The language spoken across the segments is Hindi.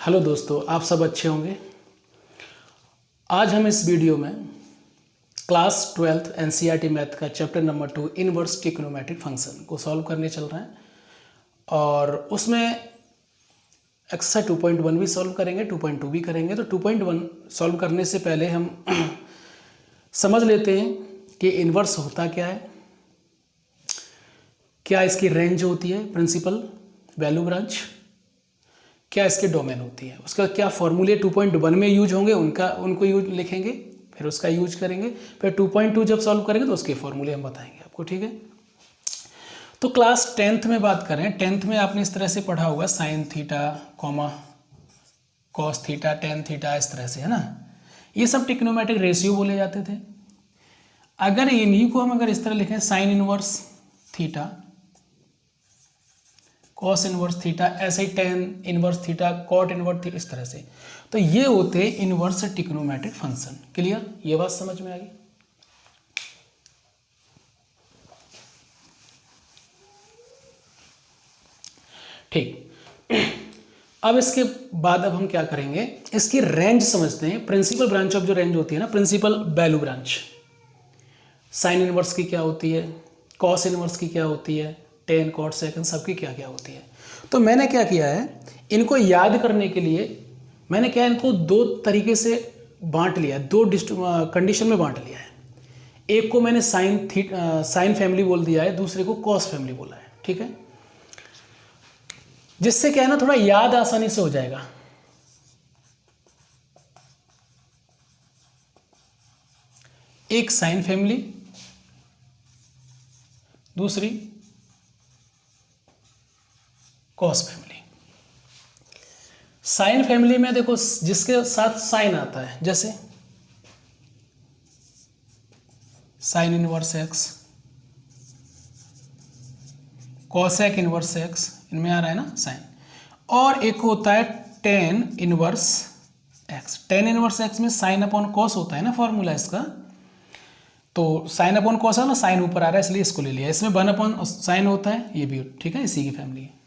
हेलो दोस्तों, आप सब अच्छे होंगे। आज हम इस वीडियो में क्लास 12th एनसीईआरटी मैथ का chapter number 2 inverse trigonometric function को सॉल्व करने चल रहे हैं और उसमें एक्सरसाइज 2.1 भी सॉल्व करेंगे, 2.2 भी करेंगे। तो 2.1 सॉल्व करने से पहले हम समझ लेते हैं कि इनवर्स होता क्या है, क्या इसकी रेंज होती है, प्रिंसिपल वैल्यू ब्रांच, क्या इसके डोमेन होती है, उसका क्या फॉर्मूले 2.1 में यूज होंगे, उनको यूज लिखेंगे, फिर उसका यूज करेंगे, फिर 2.2 जब सॉल्व करेंगे तो उसके फॉर्मूले हम बताएंगे आपको, ठीक है। तो क्लास 10th में बात करें, 10th में आपने इस तरह से पढ़ा होगा sine theta comma cos theta tan theta, इस तरह से, है ना। ये सब ट्रिग्नोमेट्रिक रेशियो बोले जाते थे। अगर इन्हीं को हम अगर इस तरह लिखें sine inverse theta cos inverse theta, ऐसे ही tan inverse theta cot inverse theta, इस तरह से, तो ये होते इनवर्स ट्रिग्नोमेट्रिक फंक्शन। क्लियर, ये बात समझ में आ गई। ठीक, अब इसके बाद अब हम क्या करेंगे, इसकी रेंज समझते हैं। प्रिंसिपल ब्रांच ऑफ जो रेंज होती है ना, principal value branch, sine inverse की क्या होती है, कॉस इनवर्स की क्या होती है, टेन कॉट सेकंड, सबकी क्या क्या होती है। तो मैंने क्या किया है, इनको याद करने के लिए मैंने क्या, इनको दो तरीके से बांट लिया है, दो कंडीशन में बांट लिया है। एक को मैंने साइन फैमिली बोल दिया है, दूसरे को कॉस फैमिली बोला है, ठीक है। जिससे क्या है ना, थोड़ा याद आसानी से हो जाएगा। एक साइन फैमिली, दूसरी कॉस फैमिली। साइन फैमिली में देखो, जिसके साथ साइन आता है, जैसे sine inverse x, cosec inverse x, इनमें आ रहा है ना साइन। और एक होता है tan inverse x. Tan inverse x में साइन अपॉन कॉस होता है ना, फॉर्मूला इसका। तो साइन अपॉन कॉस है ना, साइन ऊपर आ रहा है इसलिए इसको ले लिया। इसमें वन अपॉन साइन होता है, ये भी ठीक है, इसी की फैमिली है।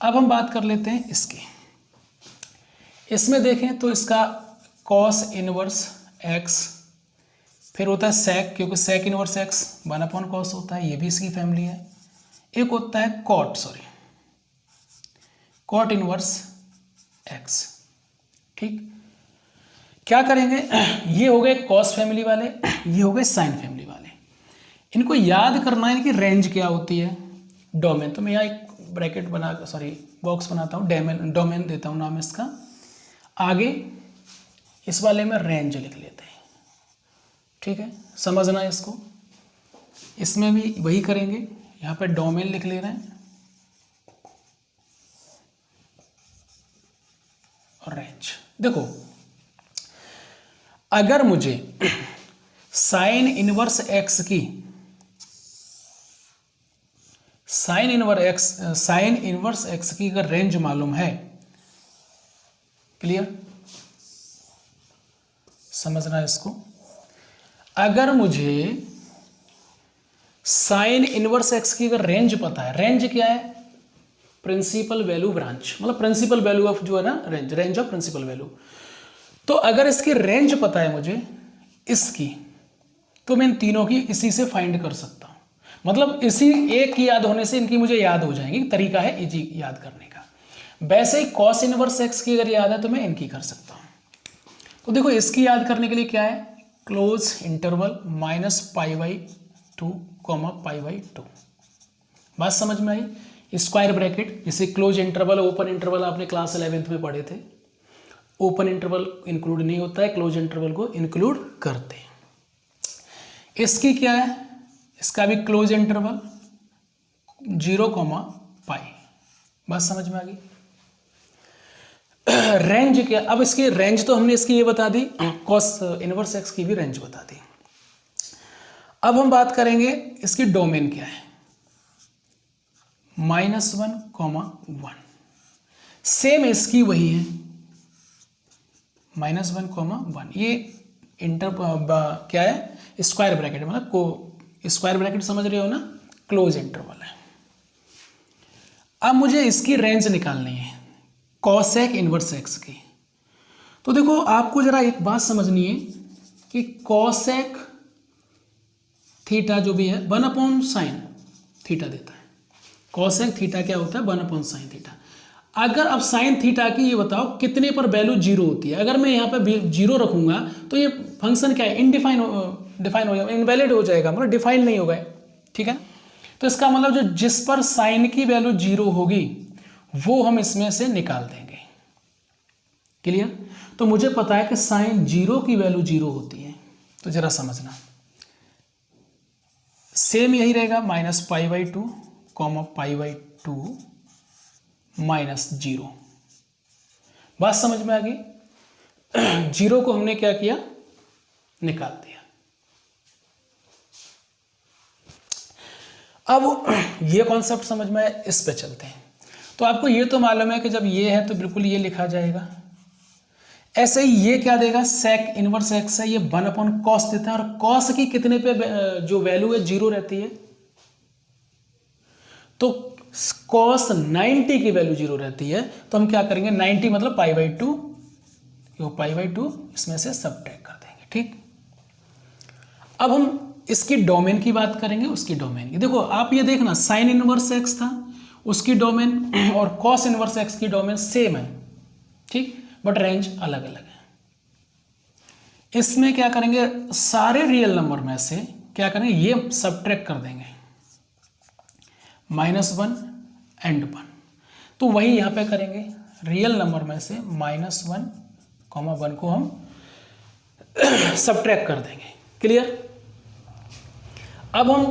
अब हम बात कर लेते हैं इसकी। इसमें देखें तो इसका कॉस इनवर्स एक्स, फिर होता है सेक, क्योंकि sec inverse x one upon cos होता है, ये भी इसकी फैमिली है। एक होता है कॉट इनवर्स एक्स, ठीक। क्या करेंगे, ये हो गए कॉस फैमिली वाले, ये हो गए साइन फैमिली वाले। इनको याद करना है, इनकी रेंज क्या होती है, डोमेन। तो मैं यहाँ एक ब्रैकेट बॉक्स बनाता हूँ, डोमेन देता हूँ नाम इसका। आगे इस वाले में रेंज लिख लेते हैं, ठीक है, समझना है इसको। इसमें भी वही करेंगे, यहाँ पे डोमेन लिख ले रहे हैं और रेंज। देखो, अगर मुझे साइन इनवर्स एक्स की साइन इनवर्स एक्स की अगर रेंज मालूम है, क्लियर, समझना है इसको। अगर मुझे साइन इनवर्स एक्स की अगर रेंज पता है, रेंज क्या है, प्रिंसिपल वैल्यू ब्रांच, मतलब प्रिंसिपल वैल्यू ऑफ जो है ना, रेंज ऑफ प्रिंसिपल वैल्यू। तो अगर इसकी रेंज पता है मुझे इसकी, तो मैं इन तीनों की इसी से फाइंड कर सकता हूं। मतलब इसी एक की याद होने से इनकी मुझे याद हो जाएंगी, तरीका है इजी याद करने का। वैसे ही कॉस इनवर्स एक्स की अगर याद है तो मैं इनकी कर सकता हूं। तो देखो, इसकी याद करने के लिए क्या है, क्लोज इंटरवल -π/2, π/2। बात समझ में आई। स्क्वायर ब्रैकेट, जैसे क्लोज इंटरवल ओपन इंटरवल आपने क्लास 11th में पढ़े थे। ओपन इंटरवल इंक्लूड नहीं होता है, क्लोज इंटरवल को इंक्लूड करते हैं। इसकी क्या है, इसका भी क्लोज इंटरवल 0, बात समझ में आ गई। रेंज क्या, अब इसकी रेंज तो हमने इसकी ये बता दी, कॉस इनवर्स एक्स की भी रेंज बता दी। अब हम बात करेंगे इसकी डोमेन क्या है, -1, 1। सेम इसकी वही है, -1, 1। ये क्या है, स्क्वायर ब्रैकेट, मतलब स्क्वायर ब्रैकेट समझ रहे हो ना, क्लोज इंटरवल है। अब मुझे इसकी रेंज निकालनी है, कॉसेक इनवर्स एक्स की। तो देखो आपको जरा एक बात समझनी है कि कॉसेक थीटा जो भी है 1/sin थीटा देता है। कॉसेक थीटा क्या होता है? 1/sin theta. अगर अब साइन थीटा की ये बताओ कितने पर वैल्यू जीरो होती है। अगर मैं यहाँ पे जीरो रखूंगा तो ये फंक्शन क्या है? डिफाइन हो जाएगा, इनवैलिड हो जाएगा, मतलब डिफाइन नहीं होगा, ठीक है। तो इसका मतलब जो जिस पर साइन की वैल्यू जीरो होगी वो हम इसमें से निकाल देंगे। क्लियर? तो मुझे पता है कि साइन जीरो की वैल्यू जीरो होती है, तो जरा समझना सेम यही रहेगा, -π/2 π/2 -0। बात समझ में आ गई? जीरो को हमने क्या किया? निकाल दिया। अब ये कॉन्सेप्ट समझ में आया, इस पे चलते हैं। तो आपको ये तो मालूम है कि जब ये है तो बिल्कुल ये लिखा जाएगा। ऐसे ही ये क्या देगा? सेक इनवर्स एक्स है, ये 1/cos देता है, और cos की कितने पे जो वैल्यू है जीरो रहती है, तो cos 90 की वैल्यू जीरो रहती है। तो हम क्या करेंगे? 90 मतलब π/2, π/2 इसमें से सबट्रैक्ट कर देंगे, ठीक। अब हम इसकी डोमेन की बात करेंगे, उसकी डोमेन की। देखो आप ये देखना, साइन इनवर्स एक्स था उसकी डोमेन और cos इनवर्स एक्स की डोमेन सेम है, ठीक, बट रेंज अलग अलग है। इसमें क्या करेंगे? सारे रियल नंबर में से क्या करेंगे? ये सबट्रैक्ट कर देंगे, -1 एंड 1। तो वही यहां पे करेंगे, रियल नंबर में से -1, 1 को हम सबट्रैक्ट कर देंगे। क्लियर? अब हम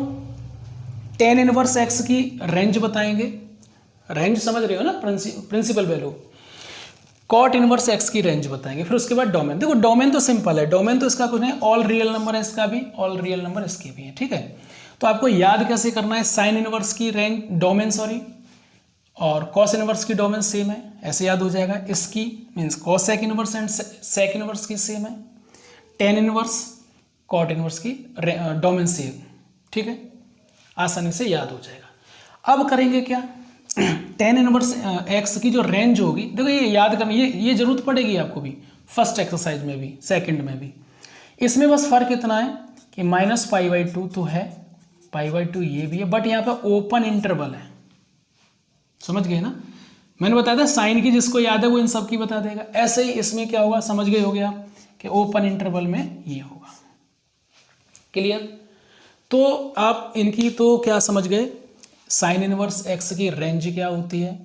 tan इनवर्स एक्स की रेंज बताएंगे। रेंज समझ रहे हो ना? Principal value. Cot inverse x की रेंज बताएंगे, फिर उसके बाद डोमेन। देखो डोमेन तो सिंपल है, डोमेन तो इसका कुछ नहीं, ऑल रियल नंबर है, इसका भी ऑल रियल नंबर इसके भी है, ठीक है। तो आपको याद कैसे करना है? साइन इनवर्स की रेंज डोमेन और कॉस इनवर्स की डोमेन सेम है, ऐसे याद हो जाएगा। इसकी means cosec inverse and sec inverse की सेम है। टेन इनवर्स कॉट इनवर्स की डोमेन सेम, ठीक है, आसानी से याद हो जाएगा। अब करेंगे क्या? टेन इनवर्स एक्स की जो रेंज होगी, देखो ये याद करना, ये जरूरत पड़ेगी आपको भी, फर्स्ट एक्सरसाइज में भी, सेकंड में भी। इसमें बस फर्क इतना है कि -π/2 तो है, π/2 ये भी है, बट यहाँ पे ओपन इंटरवल है। समझ गए ना? मैंने बताया था साइन की जिसको याद है वो इन सब की बता देगा। ऐसे ही इसमें क्या होगा? समझ गए होगे आप कि ओपन इंटरवल में ये होगा। क्लियर? तो आप इनकी तो क्या समझ गए? साइन इनवर्स एक्स की रेंज क्या होती है,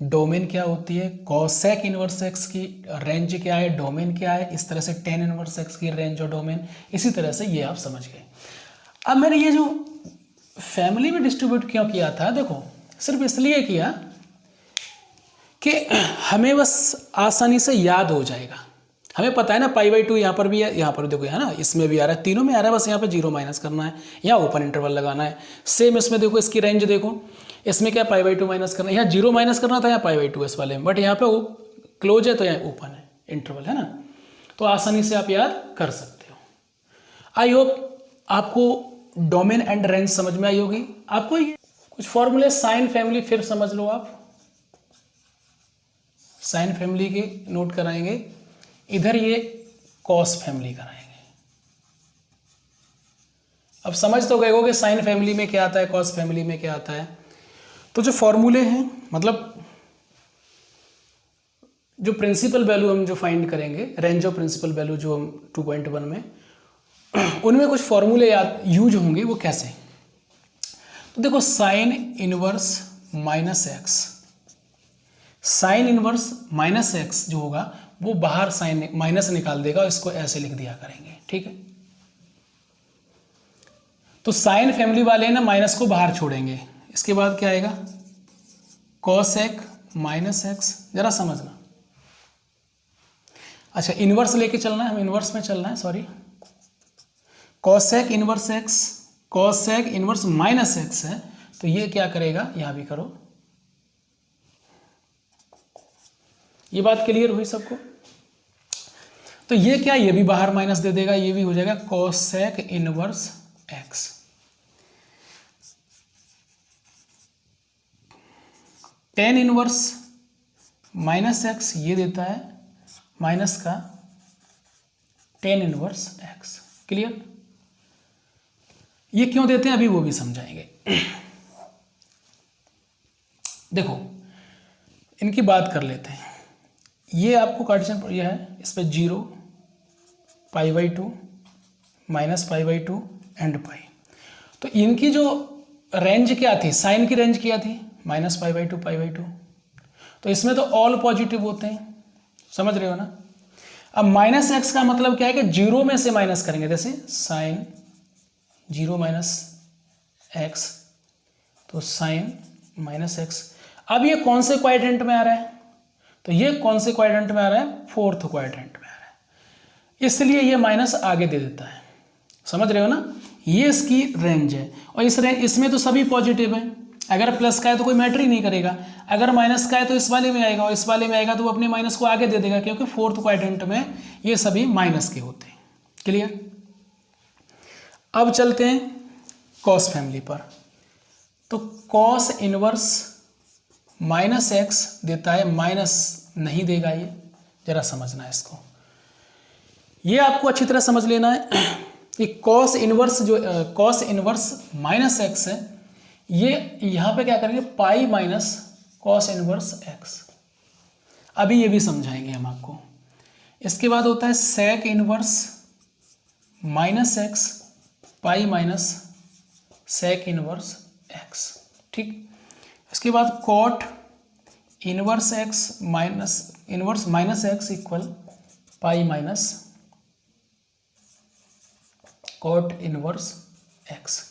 डोमेन क्या होती है, कॉसेक इनवर्स एक्स की रेंज क्या है, डोमेन क्या है, इस तरह से टेन इनवर्स एक्स की रेंज और डोमेन, इसी तरह से ये आप समझ गए। अब मैंने ये जो फैमिली में डिस्ट्रीब्यूट क्यों किया था, देखो सिर्फ इसलिए किया कि हमें बस आसानी से याद हो जाएगा। हमें पता है ना π/2 यहाँ पर भी है, यहाँ पर देखो, है ना, इसमें भी आ रहा है, तीनों में आ रहा है, बस यहाँ पे जीरो माइनस करना है, यहाँ ओपन इंटरवल लगाना है। सेम इसमें देखो, इसकी रेंज देखो, इसमें क्या π/2 माइनस करना है, यहाँ जीरो माइनस करना था, यहाँ π/2 इस वाले में, बट यहाँ पे क्लोज है तो यहाँ ओपन है इंटरवल, है ना। तो आसानी से आप याद कर सकते हो। आई होप आपको डोमेन एंड रेंज समझ में आई होगी। आपको ये कुछ फॉर्मूले साइन फैमिली फिर समझ लो आप, साइन फैमिली के नोट कराएंगे, इधर ये कॉस फैमिली कराएंगे। अब समझ तो गए हो कि साइन फैमिली में क्या आता है, कॉस फैमिली में क्या आता है। तो जो फॉर्मूले हैं, मतलब जो प्रिंसिपल वैल्यू हम जो फाइंड करेंगे, रेंज ऑफ प्रिंसिपल वैल्यू जो हम 2.1 में, उनमें कुछ फॉर्मूले यूज होंगे। वो कैसे? तो देखो sine inverse minus x, sine inverse minus x जो होगा वो बाहर साइन माइनस निकाल देगा, इसको ऐसे लिख दिया करेंगे, ठीक है। तो साइन फैमिली वाले ना माइनस को बाहर छोड़ेंगे। इसके बाद क्या आएगा? कॉसेक माइनस एक्स, जरा समझना। अच्छा इनवर्स लेके चलना है, हम इनवर्स में चलना है, sorry. Cosec inverse x, cosec inverse minus x है, तो ये क्या करेगा? यहां भी करो। ये बात क्लियर हुई सबको? तो ये क्या, ये भी बाहर माइनस दे देगा, ये भी हो जाएगा cosec inverse x. Tan inverse minus x ये देता है माइनस का टेन इनवर्स एक्स। क्लियर? ये क्यों देते हैं अभी वो भी समझाएंगे। देखो इनकी बात कर लेते हैं। ये आपको कार्टेशियन यह है, इस पर 0 π/2 माइनस π/2 एंड पाई। तो इनकी जो रेंज क्या थी, साइन की रेंज क्या थी, माइनस π/2 π/2। तो इसमें तो ऑल पॉजिटिव होते हैं, समझ रहे हो ना। अब माइनस एक्स का मतलब क्या है कि 0 में से माइनस करेंगे, जैसे साइन 0 माइनस एक्स, तो साइन माइनस एक्स। अब ये कौन से क्वाड्रेंट में आ रहा है, तो ये कौन से क्वाड्रेंट में आ रहा है, फोर्थ क्वाड्रेंट में आ रहा है, इसलिए ये माइनस आगे दे देता है। समझ रहे हो ना, ये इसकी रेंज है। और इस रेंज इसमें तो सभी पॉजिटिव हैं, अगर प्लस का है तो कोई मैटर ही नहीं करेगा, अगर माइनस का है तो इस वाले में आएगा, और इस वाले में आएगा तो वो अपने माइनस को आगे दे देगा, क्योंकि फोर्थ क्वाड्रेंट में ये सभी माइनस के होते हैं। क्लियर? अब चलते हैं कॉस फैमिली पर। तो कॉस इनवर्स माइनस एक्स देता है, माइनस नहीं देगा, ये जरा समझना है इसको। ये आपको अच्छी तरह समझ लेना है कि कॉस इनवर्स माइनस एक्स है, ये यहां पे क्या करेंगे, पाई माइनस कॉस इनवर्स एक्स। अभी ये भी समझाएंगे हम आपको। इसके बाद होता है sec inverse minus x pi minus sec inverse x. ठीक, इसके बाद cot inverse x minus x equal pi minus cot inverse x.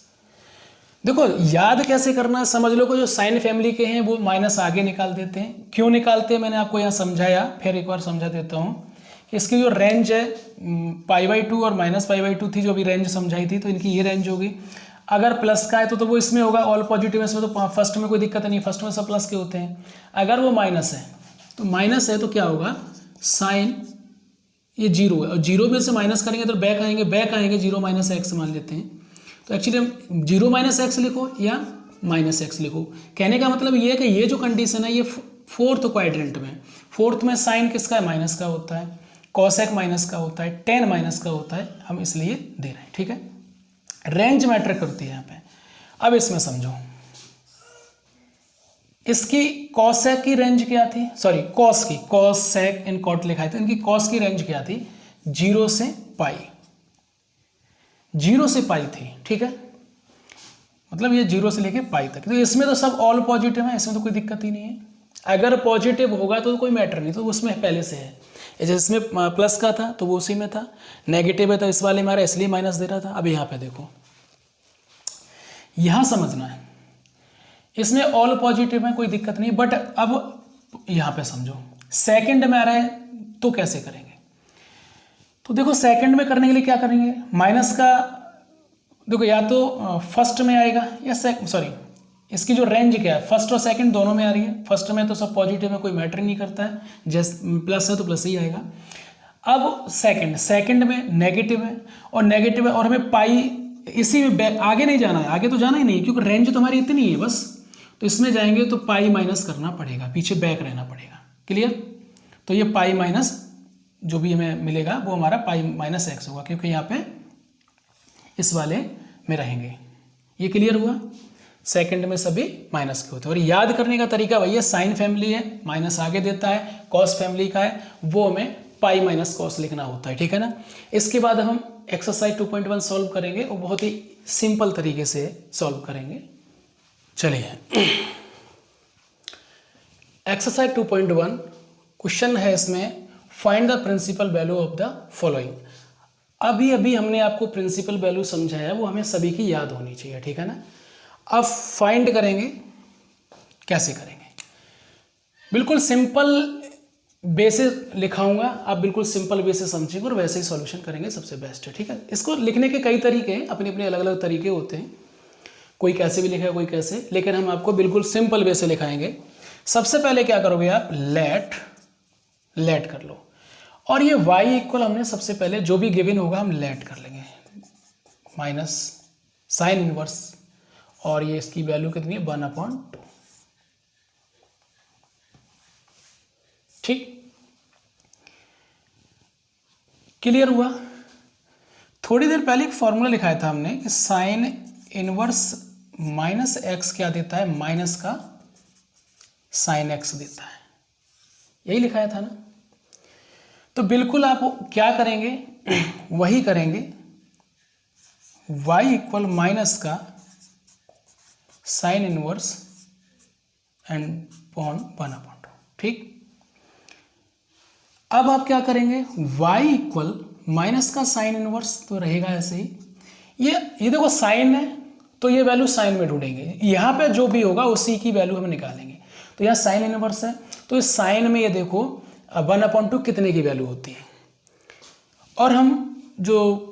देखो याद कैसे करना है, समझ लो कि जो साइन फैमिली के हैं वो माइनस आगे निकाल देते हैं। क्यों निकालते हैं मैंने आपको यहाँ समझाया, फिर एक बार समझा देता हूँ कि इसकी जो रेंज है π/2 और माइनस π/2 थी, जो भी रेंज समझाई थी, तो इनकी ये रेंज होगी। अगर प्लस का है तो वो इसमें होगा, ऑल पॉजिटिव इसमें, तो फर्स्ट में कोई दिक्कत नहीं, फर्स्ट में सब प्लस के होते हैं। अगर वो माइनस है तो क्या होगा, साइन ये 0 है, और 0 में से माइनस करेंगे तो बैक आएंगे 0 माइनस एक्स मान लेते हैं। तो एक्चुअली हम 0 माइनस एक्स लिखो या माइनस एक्स लिखो, कहने का मतलब ये है कि ये जो कंडीशन है ये फोर्थ क्वाड्रेंट में, फोर्थ में साइन किसका है, माइनस का होता है, कॉसेक माइनस का होता है, टेन माइनस का होता है, हम इसलिए दे रहे हैं। ठीक है, रेंज मैटर करती है यहाँ पे। अब इसमें समझो, इसकी कॉसेक की रेंज क्या थी, सॉरी कॉस सेक इन कॉट लिखा है, तो इनकी कॉस की रेंज क्या थी, 0 से पाई, 0 से पाई थी। ठीक है, मतलब ये 0 से लेके पाई तक। तो इसमें तो सब ऑल पॉजिटिव है, इसमें तो कोई दिक्कत ही नहीं है। अगर पॉजिटिव होगा तो कोई मैटर नहीं, तो उसमें पहले से है। जैसे इसमें प्लस का था तो वो उसी में था, नेगेटिव है तो इस वाले में आ रहा है, इसलिए माइनस दे रहा था। अब यहाँ पे देखो, यहाँ समझना है, इसमें ऑल पॉजिटिव है, कोई दिक्कत नहीं। बट अब यहाँ पे समझो, सेकंड में आ रहा है तो कैसे करेंगे, तो देखो सेकंड में करने के लिए क्या करेंगे, माइनस का देखो या तो फर्स्ट में आएगा या इसकी जो रेंज क्या है, फर्स्ट और सेकंड दोनों में आ रही है। फर्स्ट में तो सब पॉजिटिव है, कोई मैटर नहीं करता है, जैसे प्लस है तो प्लस ही आएगा। अब सेकंड में नेगेटिव है और हमें पाई इसी में आगे नहीं जाना है, आगे तो जाना ही नहीं, क्योंकि रेंज तो हमारी इतनी है बस। तो इसमें जाएंगे तो पाई माइनस करना पड़ेगा, पीछे बैक रहना पड़ेगा। क्लियर? तो ये पाई माइनस जो भी हमें मिलेगा वो हमारा पाई माइनस एक्स होगा, क्योंकि यहाँ पे इस वाले में रहेंगे। ये क्लियर हुआ? सेकंड में सभी माइनस के होते हैं। और याद करने का तरीका भैया, साइन फैमिली है माइनस आगे देता है, कॉस फैमिली का है वो हमें पाई माइनस कॉस लिखना होता है। ठीक है ना। इसके बाद हम एक्सरसाइज 2.1 सॉल्व करेंगे और बहुत ही सिंपल तरीके से सॉल्व करेंगे। चलिए, एक्सरसाइज 2.1 क्वेश्चन है, इसमें find the principal value of the following. अभी हमने आपको प्रिंसिपल वैल्यू समझाया, वो हमें सभी की याद होनी चाहिए। ठीक है ना। अब फाइंड करेंगे, कैसे करेंगे, बिल्कुल सिंपल बेसे लिखाऊंगा, आप बिल्कुल सिंपल वे से समझेंगे और वैसे ही सॉल्यूशन करेंगे, सबसे बेस्ट है। ठीक है। इसको लिखने के कई तरीके हैं, अपने अपने अलग अलग तरीके होते हैं, कोई कैसे भी लिखेगा कोई कैसे, लेकिन हम आपको बिल्कुल सिंपल वे से लिखाएंगे। सबसे पहले क्या करोगे आप, लेट कर लो, और ये y इक्वल हमने सबसे पहले जो भी गिवन होगा हम लेट कर लेंगे, माइनस साइन इनवर्स, और ये इसकी वैल्यू कितनी है 1/2। ठीक, क्लियर हुआ। थोड़ी देर पहले एक फॉर्मूला लिखाया था हमने कि साइन इनवर्स माइनस एक्स क्या देता है, माइनस का साइन एक्स देता है, यही लिखाया था ना। तो बिल्कुल आप क्या करेंगे, वही करेंगे, y इक्वल माइनस का साइन इनवर्स एंड पॉन 1/2, ठीक। अब आप क्या करेंगे, y इक्वल माइनस का साइन इनवर्स तो रहेगा ऐसे ही, ये देखो साइन है तो ये वैल्यू साइन में ढूंढेंगे, यहाँ पे जो भी होगा उसी की वैल्यू हम निकालेंगे। तो यहाँ साइन इनवर्स है तो इस साइन में ये देखो 1/2 कितने की वैल्यू होती है, और हम जो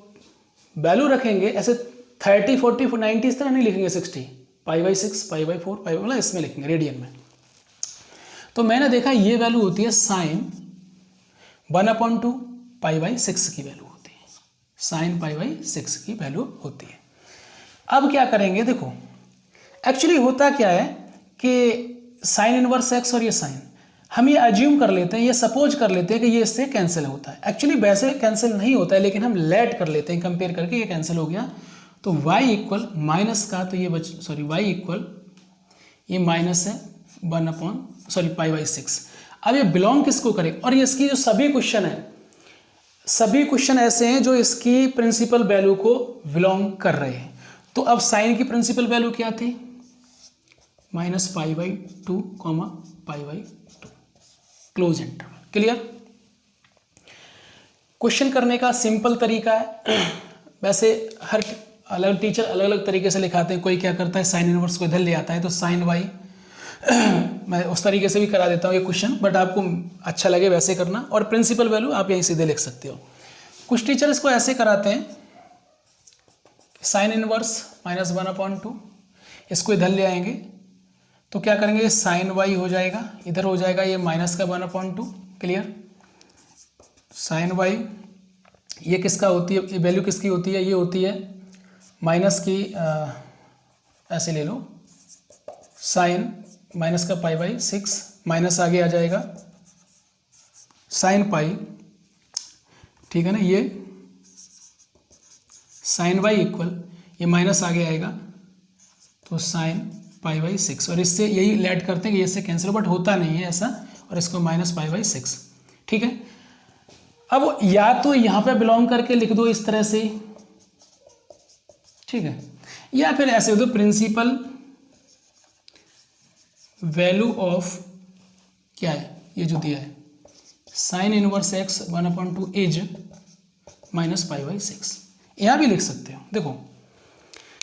वैल्यू रखेंगे ऐसे 30, 40, 90 इस तरह नहीं लिखेंगे, 60, π/6, π/4, मतलब इसमें लिखेंगे रेडियन में। तो मैंने देखा ये वैल्यू होती है साइन 1/2 π/6 की वैल्यू होती है, साइन π/6 की वैल्यू होती है। अब क्या करेंगे, देखो एक्चुअली होता क्या है कि साइन इनवर्स एक्स और ये साइन हम ये अज्यूम कर लेते हैं, ये सपोज कर लेते हैं कि ये इससे कैंसिल होता है। एक्चुअली वैसे कैंसिल नहीं होता है, लेकिन हम लेट कर लेते हैं, कंपेयर करके ये कैंसिल हो गया। तो y इक्वल माइनस का, तो ये y इक्वल ये माइनस है 1/π/6। अब ये बिलोंग किसको करे, और ये इसकी जो सभी क्वेश्चन है, सभी क्वेश्चन ऐसे हैं जो इसकी प्रिंसिपल वैल्यू को बिलोंग कर रहे हैं। तो अब साइन की प्रिंसिपल वैल्यू क्या थी, -π/2, π/2, क्लोज इंटरवल। क्लियर। क्वेश्चन करने का सिंपल तरीका है, वैसे हर अलग टीचर अलग अलग तरीके से लिखाते हैं। कोई क्या करता है, साइन इनवर्स को इधर ले आता है तो साइन वाई मैं उस तरीके से भी करा देता हूँ ये क्वेश्चन, बट आपको अच्छा लगे वैसे करना, और प्रिंसिपल वैल्यू आप यहीं सीधे लिख सकते हो। कुछ टीचर इसको ऐसे कराते हैं, साइन इनवर्स -1/2, इसको इधर ले आएंगे तो क्या करेंगे, साइन वाई हो जाएगा, इधर हो जाएगा ये माइनस का 1/2। क्लियर। साइन वाई ये किसका होती है, ये वैल्यू किसकी होती है, ये होती है माइनस की, ऐसे ले लो, साइन माइनस का π/6, माइनस आगे आ जाएगा साइन पाई, ठीक है ना, ये साइन वाई इक्वल ये माइनस आगे आएगा तो साइन π/6, और इससे यही लेट करते हैं कि इससे कैंसिल, बट होता नहीं है ऐसा, और इसको -π/6। ठीक है। अब या तो यहाँ पे बिलोंग करके लिख दो इस तरह से, ठीक है, या फिर ऐसे दो, प्रिंसिपल वैल्यू ऑफ क्या है, ये जो दिया है साइन इनवर्स एक्स 1/2 इज -π/6, यहाँ भी लिख सकते हो। देखो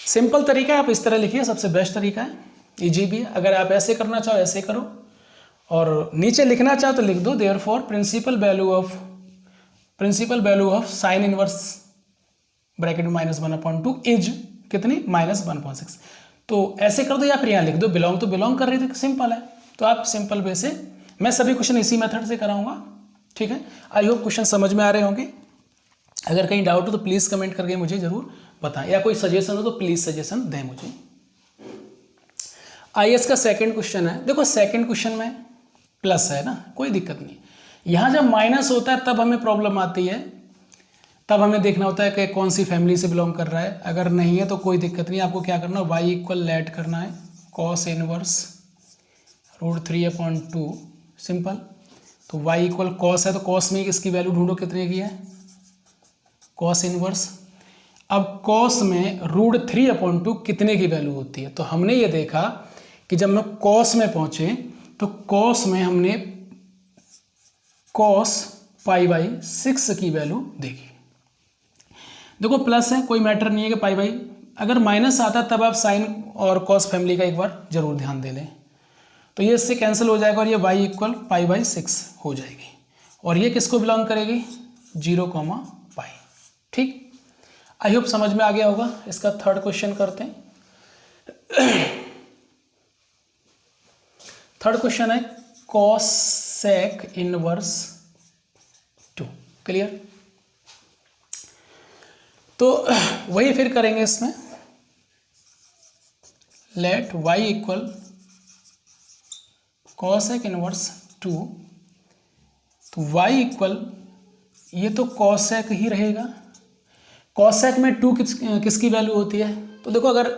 सिंपल तरीका है, आप इस तरह लिखिए, सबसे बेस्ट तरीका है, इजी भी है। अगर आप ऐसे करना चाहो ऐसे करो, और नीचे लिखना चाहो तो लिख दो therefore principal value of sine inverse bracket -1/2 is कितनी, -1/6। तो ऐसे कर दो, या फिर यहाँ लिख दो बिलोंग, तो बिलोंग कर रही थी, सिंपल है। तो आप सिंपल वे से, मैं सभी क्वेश्चन इसी मेथड से कराऊंगा। ठीक है। आई होप क्वेश्चन समझ में आ रहे होंगे। अगर कहीं डाउट हो तो प्लीज़ कमेंट करके मुझे ज़रूर बताएं, या कोई सजेशन हो तो प्लीज़ सजेशन दें मुझे। आईएएस का सेकंड क्वेश्चन है। देखो सेकंड क्वेश्चन में प्लस है ना, कोई दिक्कत नहीं। यहाँ जब माइनस होता है तब हमें प्रॉब्लम आती है, तब हमें देखना होता है कि कौन सी फैमिली से बिलोंग कर रहा है। अगर नहीं है तो कोई दिक्कत नहीं, आपको क्या करना है, y इक्वल लेट करना है cos इनवर्स √3/2, सिंपल। तो y इक्वल कॉस है तो कॉस में इसकी वैल्यू ढूंढो कितने की है, cos इनवर्स। अब cos में √3/2 कितने की वैल्यू होती है, तो हमने ये देखा कि जब हम cos में पहुंचे तो cos में हमने cos π/6 की वैल्यू देखी। देखो प्लस है, कोई मैटर नहीं है कि π/, अगर माइनस आता तब आप साइन और cos फैमिली का एक बार जरूर ध्यान दे लें। तो ये इससे कैंसिल हो जाएगा और ये y इक्वल π/6 हो जाएगी, और ये किसको बिलोंग करेगी, 0, π। ठीक। आई होप समझ में आ गया होगा। इसका थर्ड क्वेश्चन करते हैं। थर्ड क्वेश्चन है cosec इनवर्स 2। क्लियर। तो वही फिर करेंगे इसमें, let y equal cosec inverse 2 तो y इक्वल, ये तो कॉसेक ही रहेगा। कॉसेक में 2 किसकी वैल्यू होती है? तो देखो, अगर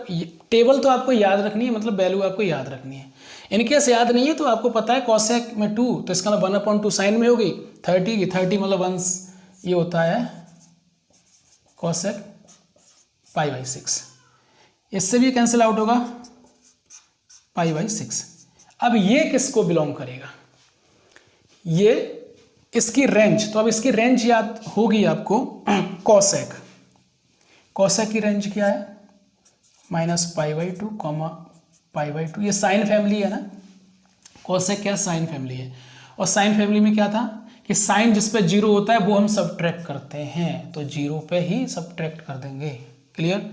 टेबल तो आपको याद रखनी है, मतलब वैल्यू आपको याद रखनी है। इनकेस याद नहीं है तो आपको पता है कॉसेक में 2, तो इसका मतलब 1/2 साइन में होगी 30 की, 30 मतलब 1 ये होता है कॉसेक π/6। इससे भी कैंसिल आउट होगा π/6। अब ये किसको बिलोंग करेगा? ये इसकी रेंज, तो अब इसकी रेंज याद होगी आपको। कॉसेक, कॉसेक की रेंज क्या है? -π/2 π/2। ये साइन फैमिली है ना, कॉसेक क्या? साइन फैमिली है। और साइन फैमिली में क्या था कि साइन जिस पे 0 होता है वो हम सबट्रैक्ट करते हैं, तो 0 पे ही सबट्रैक्ट कर देंगे। क्लियर?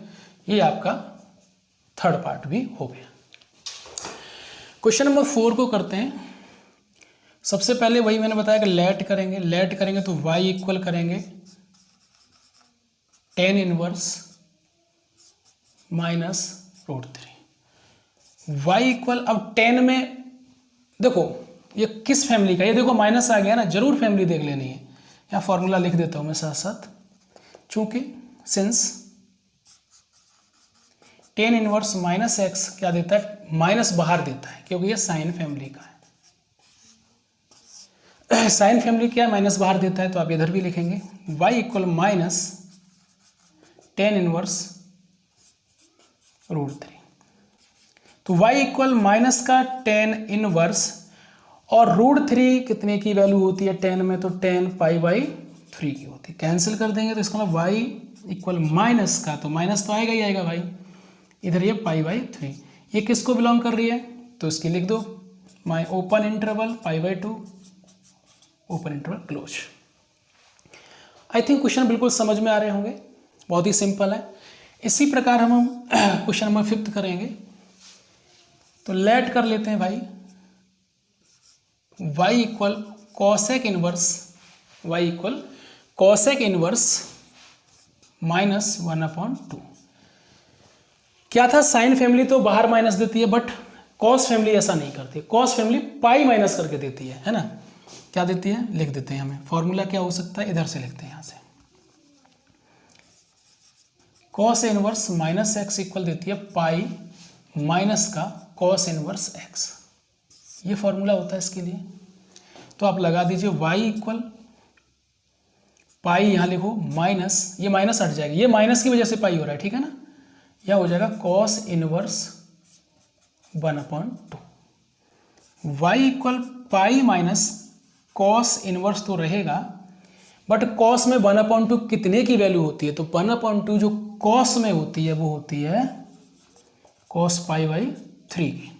ये आपका थर्ड पार्ट भी हो गया। क्वेश्चन नंबर 4 को करते हैं। सबसे पहले वही मैंने बताया कि लेट करेंगे तो y इक्वल करेंगे tan इनवर्स -√3। y इक्वल, अब 10 में देखो ये किस फैमिली का, ये देखो माइनस आ गया ना, जरूर फैमिली देख लेनी है। यहाँ फॉर्मूला लिख देता हूँ मैं साथ साथ, चूंकि सिंस tan इनवर्स -x क्या देता है? माइनस बाहर देता है, क्योंकि ये साइन फैमिली का है। साइन फैमिली क्या माइनस बाहर देता है, तो आप इधर भी लिखेंगे y इक्वल -tan इनवर्स √3। तो y इक्वल माइनस का tan इनवर्स, और √3 कितने की वैल्यू होती है 10 में? तो tan π/3 की होती है। कैंसिल कर देंगे तो इसका मतलब y इक्वल माइनस का, तो माइनस तो आएगा ही आएगा भाई, इधर ये π/3। ये किसको बिलोंग कर रही है? तो इसकी लिख दो open interval π/2 open interval close. I think question बिल्कुल समझ में आ रहे होंगे, बहुत ही सिंपल है। इसी प्रकार हम क्वेश्चन नंबर 5 करेंगे। तो लेट कर लेते हैं भाई, y equal cosec inverse, y equal cosec inverse -1/2। क्या था? साइन फैमिली तो बाहर माइनस देती है, बट कॉस फैमिली ऐसा नहीं करती। कॉस फैमिली पाई माइनस करके देती है ना? क्या देती है? लिख देते हैं हमें। फॉर्मूला क्या हो सकता है? इधर से लिखते हैं, यहां से कॉस इनवर्स -x इक्वल देती है पाई माइनस का कॉस इनवर्स x। ये फॉर्मूला होता है इसके लिए। तो आप लगा दीजिए y इक्वल पाई, यहां लिखो माइनस, ये माइनस हट जाएगा, ये माइनस की वजह से पाई हो रहा है, ठीक है ना? यह हो जाएगा cos inverse 1/2। y equal pi minus cos inverse तो रहेगा, बट कॉस में 1/2 कितने की वैल्यू होती है? तो 1/2 जो कॉस में होती है वो होती है कॉस π/3 की।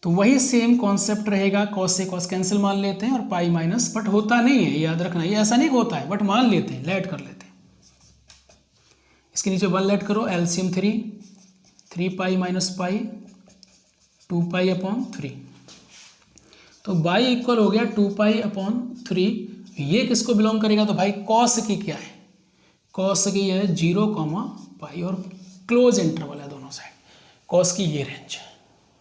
तो वही सेम कॉन्सेप्ट रहेगा, कॉस से कॉस कैंसिल मान लेते हैं और पाई माइनस, बट होता नहीं है, याद रखना, ये ऐसा नहीं होता है, बट मान लेते हैं, लेट कर लेते हैं। इसके नीचे 1 लेट करो, एलसीएम 3 पाई माइनस पाई 2 पाई/3। तो y इक्वल हो गया 2 पाई/3। ये किसको बिलोंग करेगा? तो भाई कॉस की क्या है? कॉस की है 0, पाई, और क्लोज इंटरवल है दोनों साइड। कॉस की ये रेंज है।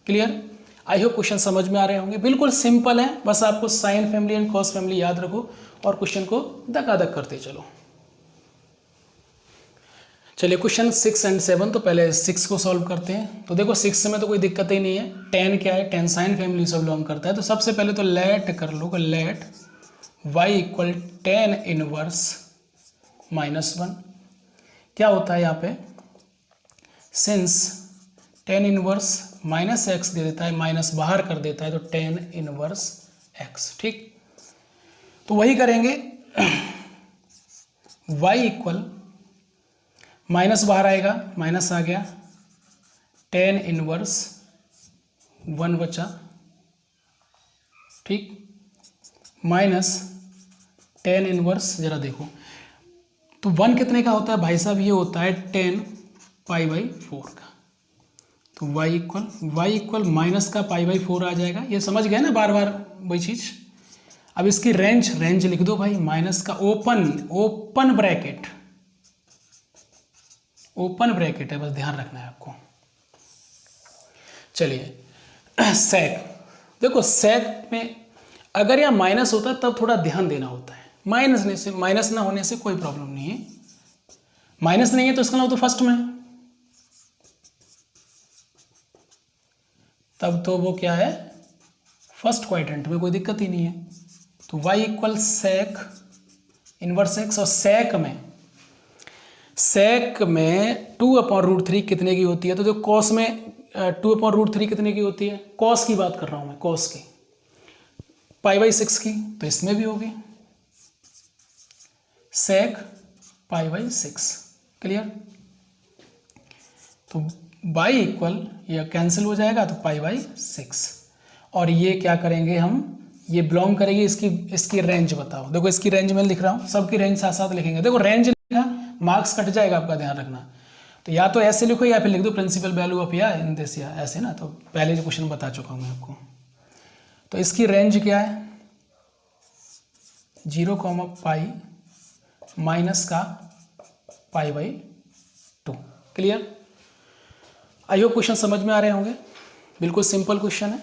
क्लियर? आई होप क्वेश्चन समझ में आ रहे होंगे। बिल्कुल सिंपल है, बस आपको sine family and cos family याद रखो और क्वेश्चन को धक्का-धक करते चलो। चलिए क्वेश्चन 6 एंड 7, तो पहले 6 को सॉल्व करते हैं। तो देखो 6 में तो कोई दिक्कत ही नहीं है, tan क्या है? tan साइन फैमिली से बिलोंग करता है। तो सबसे पहले तो लेट कर लो, let y equal tan inverse -1। क्या होता है यहाँ पे? सिंस tan इनवर्स -x दे देता है, माइनस बाहर कर देता है, तो tan इनवर्स x। ठीक, तो वही करेंगे। y इक्वल माइनस बाहर आएगा, माइनस आ गया, tan इनवर्स 1 बचा, ठीक, माइनस tan इनवर्स, जरा देखो तो 1 कितने का होता है भाई साहब? ये होता है tan π/4 का। तो y इक्वल माइनस का π/4 आ जाएगा। ये समझ गए ना, बार बार वही चीज। अब इसकी रेंज लिख दो भाई, माइनस का ओपन ब्रैकेट है, बस ध्यान रखना है आपको। चलिए सेक, देखो सेक में अगर यहाँ माइनस होता है तब थोड़ा ध्यान देना होता है, माइनस ना होने से कोई प्रॉब्लम नहीं है। माइनस नहीं है तो इसका मतलब तो फर्स्ट में, तब तो वो क्या है, फर्स्ट क्वाड्रेंट में, कोई दिक्कत ही नहीं है। तो y equal sec inverse x, और सेक में 2/√3 कितने की होती है, तो जो कॉस में 2/√3 कितने की होती है, कॉस की बात कर रहा हूं मैं, कॉस की, π/6 की, तो इसमें भी होगी सेक π/6। क्लियर। तो y इक्वल यह कैंसिल हो जाएगा तो π/6, और ये क्या करेंगे हम, ये बिलोंग करेगी इसकी रेंज बताओ। देखो इसकी रेंज में लिख रहा हूँ, सबकी रेंज साथ साथ लिखेंगे। देखो रेंज लिखा, मार्क्स कट जाएगा, आपका ध्यान रखना। तो या तो ऐसे लिखो या फिर लिख दो प्रिंसिपल वैल्यू ऑफ या इन दिस, या ऐसे ना, तो पहले जो क्वेश्चन बता चुका हूँ मैं आपको। तो इसकी रेंज क्या है, 0, माइनस का π/2। क्लियर। आई होप क्वेश्चन समझ में आ रहे होंगे, बिल्कुल सिंपल क्वेश्चन है।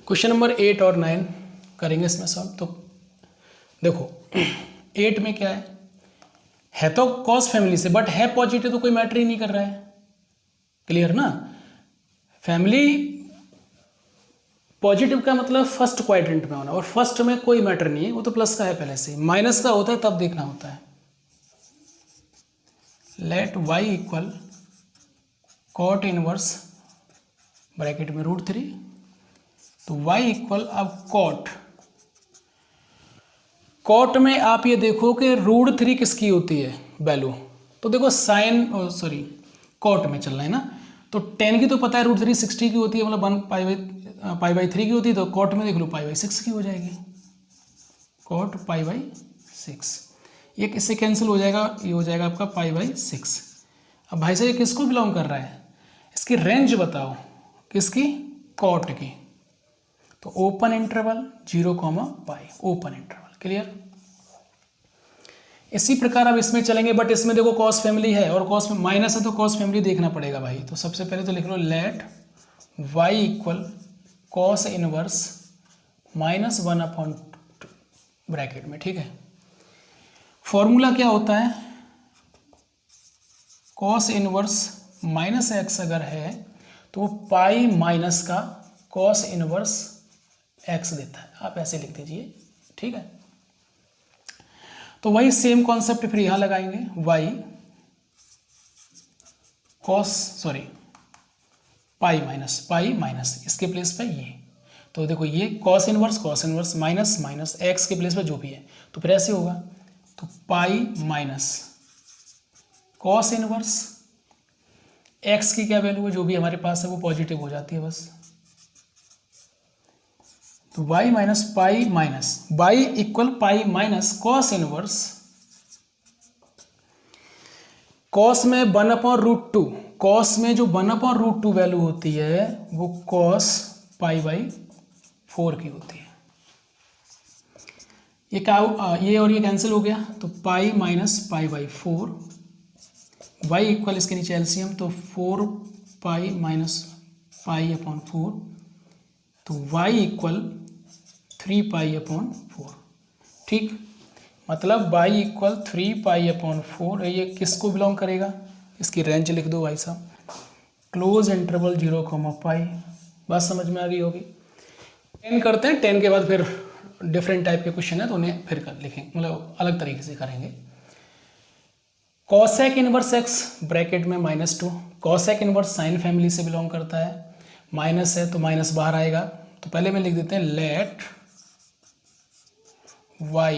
क्वेश्चन नंबर 8 और 9 करेंगे इसमें सॉल्व। तो देखो 8 में क्या है तो कॉस फैमिली से, बट है पॉजिटिव तो कोई मैटर ही नहीं कर रहा है। क्लियर ना, फैमिली पॉजिटिव का मतलब फर्स्ट क्वाड्रेंट में होना, और फर्स्ट में कोई मैटर नहीं है, वो तो प्लस का है पहले से। माइनस का होता है तब देखना होता है। Let y equal cot inverse bracket में √3, तो y इक्वल अब कॉट में आप ये देखो कि √3 किसकी होती है वैल्यू, तो देखो साइन कॉट में चल रहा है ना, तो 10 की तो पता है, √3 60 की होती है, मतलब 1 π/3 की होती है, तो कॉट में देख लो π/6 की हो जाएगी, कॉट π/6। ये किससे कैंसिल हो जाएगा, ये हो जाएगा आपका π/6। अब भाई साहब ये किसको बिलोंग कर रहा है, इसकी रेंज बताओ, किसकी, कॉट की। तो open interval 0, π, open interval. Clear. इसी प्रकार अब इसमें चलेंगे, बट इसमें देखो कॉस फैमिली है और कॉस में माइनस है, तो कॉस फैमिली देखना पड़ेगा भाई। तो सबसे पहले तो लिख लो let y equal cos inverse -1/2 bracket में। ठीक है। फॉर्मूला क्या होता है, कॉस इनवर्स -x अगर है तो पाई माइनस का कॉस इनवर्स x देता है, आप ऐसे लिख दीजिए। ठीक है। तो वही सेम कॉन्सेप्ट फिर यहां लगाएंगे, y पाई माइनस इसके प्लेस पे ये, तो देखो ये कॉस इनवर्स माइनस x के प्लेस पे जो भी है, तो फिर ऐसे होगा, तो पाई माइनस कॉस इनवर्स x की क्या वैल्यू है, जो भी हमारे पास है वो पॉजिटिव हो जाती है बस। तो y minus pi minus y equal pi minus cos inverse, cos में 1/√2, कॉस में जो 1/√2 वैल्यू होती है वो कॉस π/4 की होती है। ये क्या, ये और ये कैंसिल हो गया, तो पाई माइनस π/4, y इक्वल इसके नीचे एलसीएम, तो 4 पाई माइनस π/4, तो y इक्वल 3 π/4। ठीक, मतलब y इक्वल 3 π/4, ये किसको बिलोंग करेगा, इसकी रेंज लिख दो भाई साहब, क्लोज इंटरवल 0, π। बात समझ में आ गई होगी। 10 करते हैं, 10 के बाद फिर डिफरेंट टाइप के क्वेश्चन है तो उन्हें फिर कर लिखेंगे, मतलब अलग तरीके से करेंगे। कॉसेक इनवर्स x ब्रैकेट में -2, कॉसेक इनवर्स साइन फैमिली से बिलोंग करता है, माइनस है तो माइनस बाहर आएगा, तो पहले में लिख देते हैं let y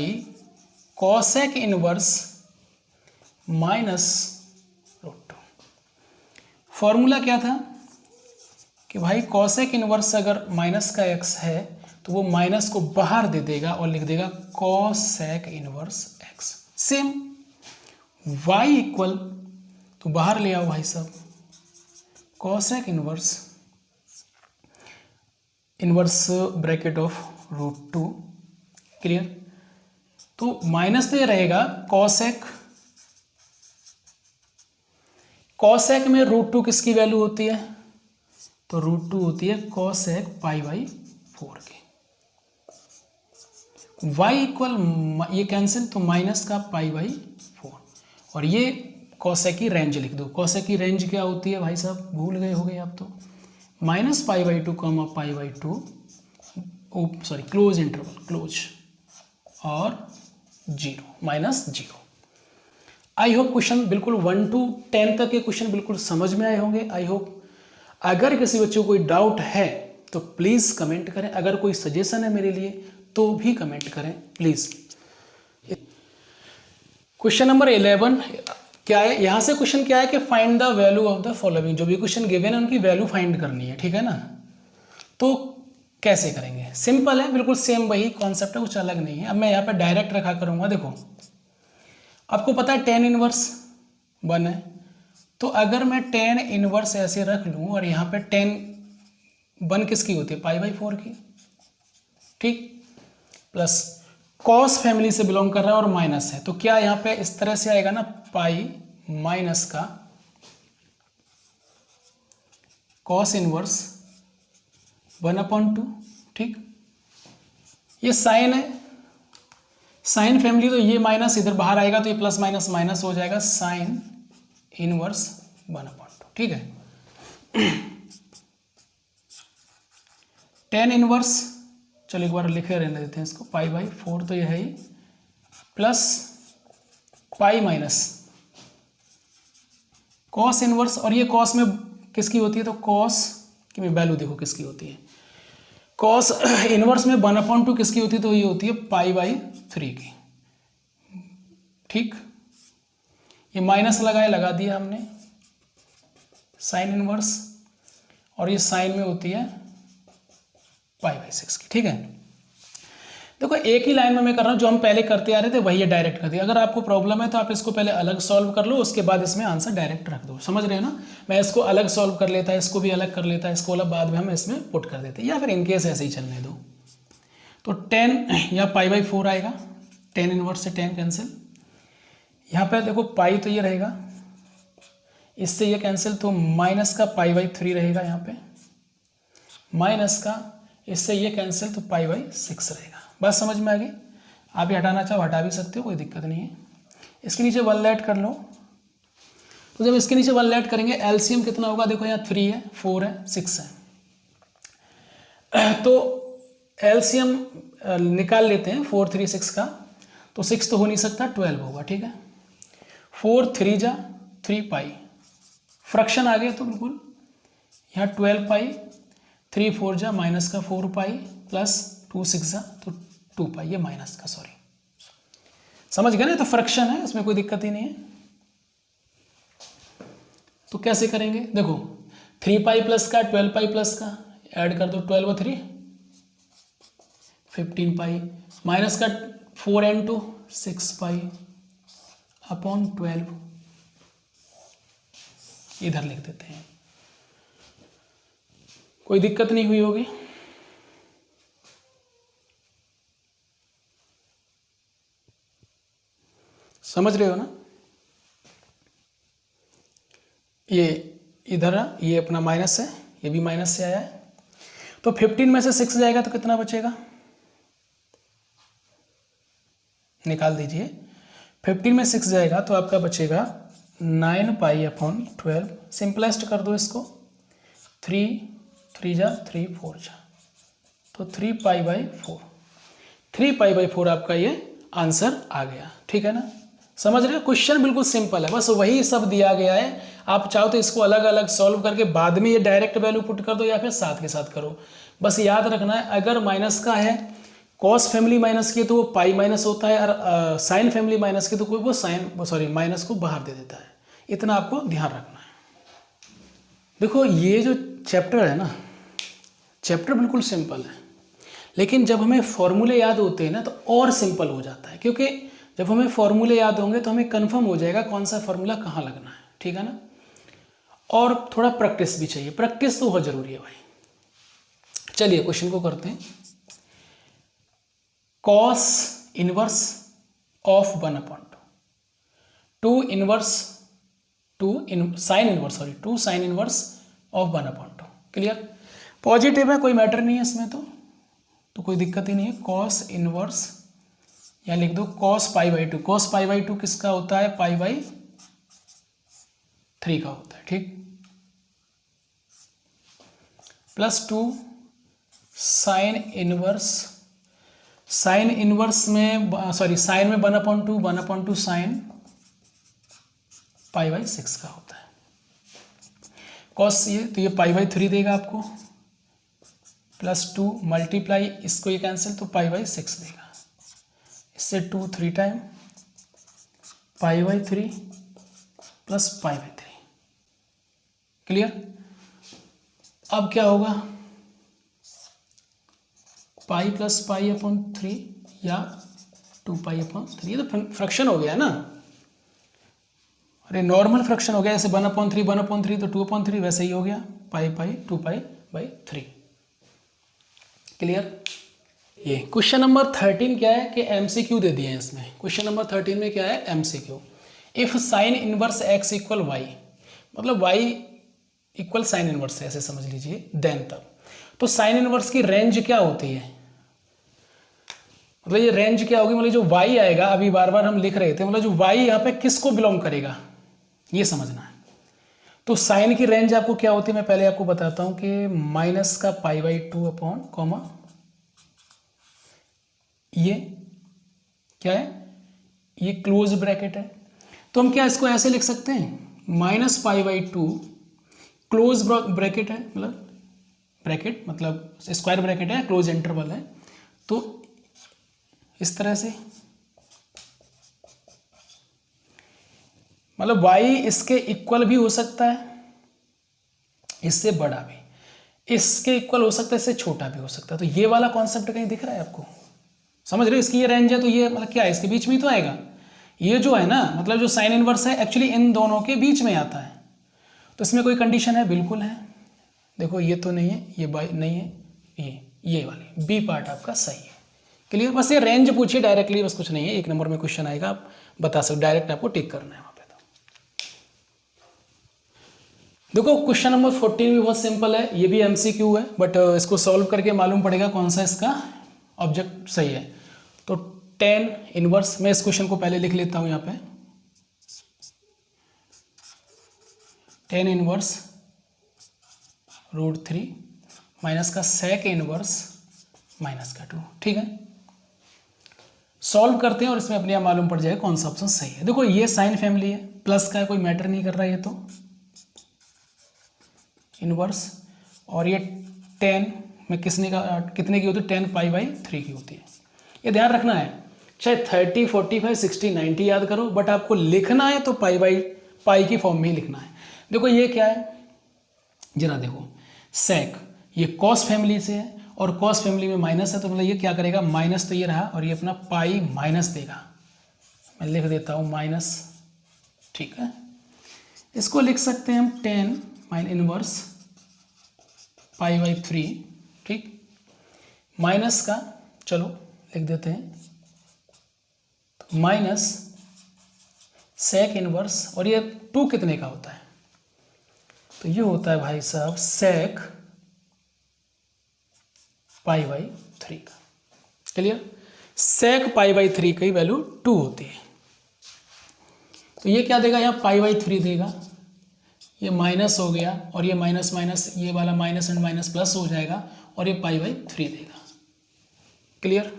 cosec inverse -√2। Formula क्या था कि भाई कॉसेक इनवर्स अगर माइनस का x है तो वो माइनस को बाहर दे देगा और लिख देगा cosec inverse x। Same y equal, तो बाहर ले आओ भाई साहब, cosec inverse bracket of √2। Clear. तो माइनस तो ये रहेगा कॉसेक में √2 किसकी वैल्यू होती है, तो √2 होती है कॉसेक π/4 की। y इक्वल ये कैंसिल तो माइनस का π/4 और ये कॉसेक की रेंज लिख दो। कॉसेक की रेंज क्या होती है भाई साहब, भूल गए होगे आप तो, -π/2 π/2 सॉरी क्लोज इंटरवल क्लोज और 0 आई होप क्वेश्चन बिल्कुल 1 to 10 तक के क्वेश्चन बिल्कुल समझ में आए होंगे। आई होप अगर किसी बच्चे को कोई डाउट है तो प्लीज़ कमेंट करें, अगर कोई सजेशन है मेरे लिए तो भी कमेंट करें प्लीज़। क्वेश्चन नंबर 11 क्या है, यहाँ से क्वेश्चन क्या है कि find the value of the following. जो भी क्वेश्चन गिवन है उनकी वैल्यू फाइंड करनी है, ठीक है ना। तो कैसे करेंगे, सिंपल है, बिल्कुल सेम वही कॉन्सेप्ट है, कुछ अलग नहीं है। अब मैं यहाँ पे डायरेक्ट रखा करूँगा। देखो आपको पता है tan इनवर्स 1 है, तो अगर मैं tan इनवर्स ऐसे रख लूँ और यहाँ पे tan 1 किसकी होती है, π/4 की, ठीक, प्लस कॉस फैमिली से बिलोंग कर रहा है और माइनस है, तो क्या यहाँ पे इस तरह से आएगा ना, पाई माइनस का कॉस इनवर्स 1/2, ठीक। ये साइन है, साइन फैमिली, तो ये माइनस इधर बाहर आएगा तो ये प्लस माइनस माइनस हो जाएगा, साइन इनवर्स 1/2, ठीक है। tan इनवर्स, चलो एक बार लिखे रहने देते हैं इसको, π/4 तो ये है ही, plus pi minus cos inverse, और ये कॉस में किसकी होती है, तो कॉस की वैल्यू देखो किसकी होती है, कॉस इनवर्स में 1/2 किसकी होती है, तो ये होती है π/3 की, ठीक। ये माइनस लगा दिया हमने साइन इनवर्स, और ये साइन में होती है π/6 की, ठीक है। देखो एक ही लाइन में मैं कर रहा हूँ, जो हम पहले करते आ रहे थे वही डायरेक्ट कर दिया। अगर आपको प्रॉब्लम है तो आप इसको पहले अलग सॉल्व कर लो, उसके बाद इसमें आंसर डायरेक्ट रख दो, समझ रहे हो ना। मैं इसको अलग सॉल्व कर लेता है, इसको भी अलग कर लेता है, इसको अलग बाद में हम इसमें पुट कर देते हैं, या फिर इनकेस ऐसे ही चलने दो। तो 10 या π/4 आएगा, tan इनवर्स से tan कैंसिल, यहाँ पे देखो पाई तो ये रहेगा, इससे ये कैंसिल, तो माइनस का π/3 रहेगा यहाँ पे, माइनस का इससे ये कैंसिल, तो π/6 रहेगा। बस समझ में आ गई। आप ये हटाना चाहो हटा भी सकते हो, कोई दिक्कत नहीं है। इसके नीचे 1 लेट कर लो, तो जब इसके नीचे 1 लेट करेंगे एलसीएम कितना होगा, देखो यहाँ 3 है, 4 है, 6 है, तो एलसीएम निकाल लेते हैं 4 3 6 का, तो 6 तो हो नहीं सकता, 12 होगा, ठीक है। 4 3 जा 3 पाई, फ्रैक्शन आ गया तो बिल्कुल यहाँ 12 पाई, 3 4 जा माइनस का 4 पाई, प्लस 2 6 जा तो 2 पाई, ये माइनस का, सॉरी, समझ गए ना, तो फ्रैक्शन है, इसमें कोई दिक्कत ही नहीं है। तो कैसे करेंगे, देखो 3 पाई प्लस का 12 पाई प्लस का ऐड कर दो, 12 और 3 15 पाई, माइनस का 4 and 2 6 पाई अपॉन 12, इधर लिख देते हैं, कोई दिक्कत नहीं हुई होगी। समझ रहे हो ना। ये इधर ये अपना माइनस है, ये भी माइनस से आया है, तो 15 में से 6 जाएगा तो कितना बचेगा, निकाल दीजिए। 15 में 6 जाएगा तो आपका बचेगा 9 पाई अपॉन 12, सिंपलेस्ट कर दो इसको, 3 3 जा 3 4 जा, तो 3 π/4, 3 π/4 आपका ये आंसर आ गया, ठीक है ना। समझ रहे हो, क्वेश्चन बिल्कुल सिंपल है, बस वही सब दिया गया है। आप चाहो तो इसको अलग अलग सॉल्व करके बाद में ये डायरेक्ट वैल्यू पुट कर दो, या फिर साथ के साथ करो। बस याद रखना है, अगर माइनस का है, कॉस फैमिली माइनस की, तो वो पाई माइनस होता है, और साइन फैमिली माइनस की तो कोई वो साइन सॉरी माइनस को बाहर दे देता है, इतना आपको ध्यान रखना है। देखो ये जो चैप्टर है ना, चैप्टर बिल्कुल सिंपल है, लेकिन जब हमें फॉर्मूले याद होते हैं ना तो और सिंपल हो जाता है, क्योंकि जब हमें फॉर्मूले याद होंगे तो हमें कंफर्म हो जाएगा कौन सा फॉर्मूला कहाँ लगना है, ठीक है ना। और थोड़ा प्रैक्टिस भी चाहिए, प्रैक्टिस तो बहुत जरूरी है भाई। चलिए क्वेश्चन को करते हैं। Cos inverse of 1/2, 2 sine inverse of 1/2, clear. Positive है, कोई मैटर नहीं है इसमें, तो कोई दिक्कत ही नहीं है। कॉस इनवर्स या लिख दो cos pi by two. cos pi by two किसका होता है? पाई बाई 3 का होता है, ठीक। Plus 2 sine inverse, sine inverse में सॉरी साइन में 1/2 साइन पाई बाई 6 का होता है। कॉस ये तो ये पाई बाई 3 देगा आपको, प्लस 2 मल्टीप्लाई इसको ये कैंसिल तो पाई बाई 6 देगा। इससे 2 3 time pi by 3 plus pi by 3। Clear? अब क्या होगा? पाई प्लस पाई अपॉन 3 या 2 पाई अपॉन 3। ये तो फ्रैक्शन हो गया ना, अरे नॉर्मल फ्रैक्शन हो गया। जैसे 1/3 तो 2/3 वैसे ही हो गया, पाई पाई 2 पाई बाई 3। क्लियर? ये क्वेश्चन नंबर 13 क्या है कि MCQ दे दिए हैं इसमें। क्वेश्चन नंबर 13 में क्या है? MCQ। If sine inverse x equal y, मतलब y इक्वल साइन इनवर्स है ऐसे समझ लीजिए, देन तब तो साइन इनवर्स की रेंज क्या होती है? मतलब ये रेंज क्या होगी? मतलब जो y आएगा, अभी बार बार हम लिख रहे थे, मतलब जो y यहाँ पे किसको बिलोंग करेगा ये समझना है। तो साइन की रेंज आपको क्या होती है मैं पहले आपको बताता हूं कि माइनस का पाई बाई 2 अपॉन कॉमा ये क्या है? ये क्लोज ब्रैकेट है। तो हम क्या इसको ऐसे लिख सकते हैं? Minus pi by 2 close bracket है, मतलब ब्रैकेट मतलब स्क्वायर ब्रैकेट है, क्लोज इंटरवल है, तो इस तरह से मतलब y इसके इक्वल भी हो सकता है, इससे बड़ा भी, इसके इक्वल हो सकता है, इससे छोटा भी हो सकता है। तो ये वाला कॉन्सेप्ट कहीं दिख रहा है आपको? समझ रहे हो? इसकी ये रेंज है तो ये मतलब क्या है? इसके बीच में ही तो आएगा। ये जो है ना, मतलब जो साइन इनवर्स है एक्चुअली इन दोनों के बीच में आता है। तो इसमें कोई कंडीशन है? बिल्कुल है। देखो ये तो नहीं है, ये बाई नहीं है, ये वाली बी पार्ट आपका सही है। क्लियर? बस ये रेंज पूछिए डायरेक्टली, बस कुछ नहीं है। 1 नंबर में क्वेश्चन आएगा, आप बता सकते, डायरेक्ट आपको टिक करना है वहाँ पे। तो देखो क्वेश्चन नंबर 14 भी बहुत सिंपल है, ये भी MCQ है, बट इसको सॉल्व करके मालूम पड़ेगा कौन सा इसका ऑब्जेक्ट सही है। तो tan इनवर्स, मैं इस क्वेश्चन को पहले लिख लेता हूँ यहाँ पे, tan इनवर्स √3 माइनस का sec इनवर्स माइनस का 2। ठीक है, सॉल्व करते हैं और इसमें अपने आप मालूम पड़ जाएगा कौन सा ऑप्शन सही है। देखो ये साइन फैमिली है, प्लस का है, कोई मैटर नहीं कर रहा है ये तो इनवर्स, और ये tan में कितने की होती है? tan पाई बाई 3 की होती है। ये ध्यान रखना है, चाहे 30 45 60 90 याद करो, बट आपको लिखना है तो पाई की फॉर्म में ही लिखना है। देखो ये क्या है जरा देखो, sec ये कॉस फैमिली से है और कॉस फैमिली में माइनस है, तो मतलब ये क्या करेगा? माइनस तो ये रहा और ये अपना पाई माइनस देगा। मैं लिख देता हूँ माइनस। ठीक है, इसको लिख सकते हैं हम tan mine inverse pi by 3। ठीक, माइनस का चलो लिख देते हैं, तो माइनस sec इनवर्स, और ये 2 कितने का होता है? तो ये होता है भाई साहब sec पाई बाई 3 का। क्लियर? sec पाई बाई 3 की वैल्यू 2 होती है। तो ये क्या देगा? यहाँ पाई बाई 3 देगा, ये माइनस हो गया और ये माइनस माइनस, ये वाला माइनस एंड माइनस प्लस हो जाएगा और ये पाई बाई 3 देगा। क्लियर?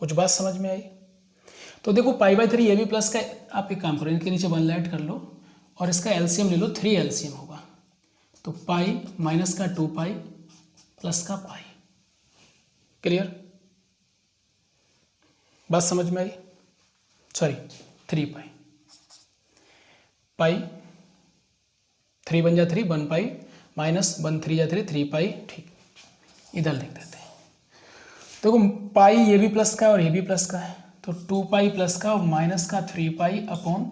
कुछ बात समझ में आई? तो देखो पाई बाई 3 ये भी प्लस का, आप एक काम करो, इनके नीचे 1 ऐड कर लो और इसका एलसीएम ले लो, 3 एलसीएम होगा। तो पाई माइनस का 2 पाई प्लस का पाई। क्लियर? बात समझ में आई? सॉरी 3 पाई, पाई 3 बन जा 3, 1 पाई माइनस 1 3 जा 3, 3 पाई। ठीक, इधर लिख देते हैं। देखो पाई ये भी प्लस का है और ये भी प्लस का है, तो 2 पाई प्लस का और माइनस का 3 पाई अपॉन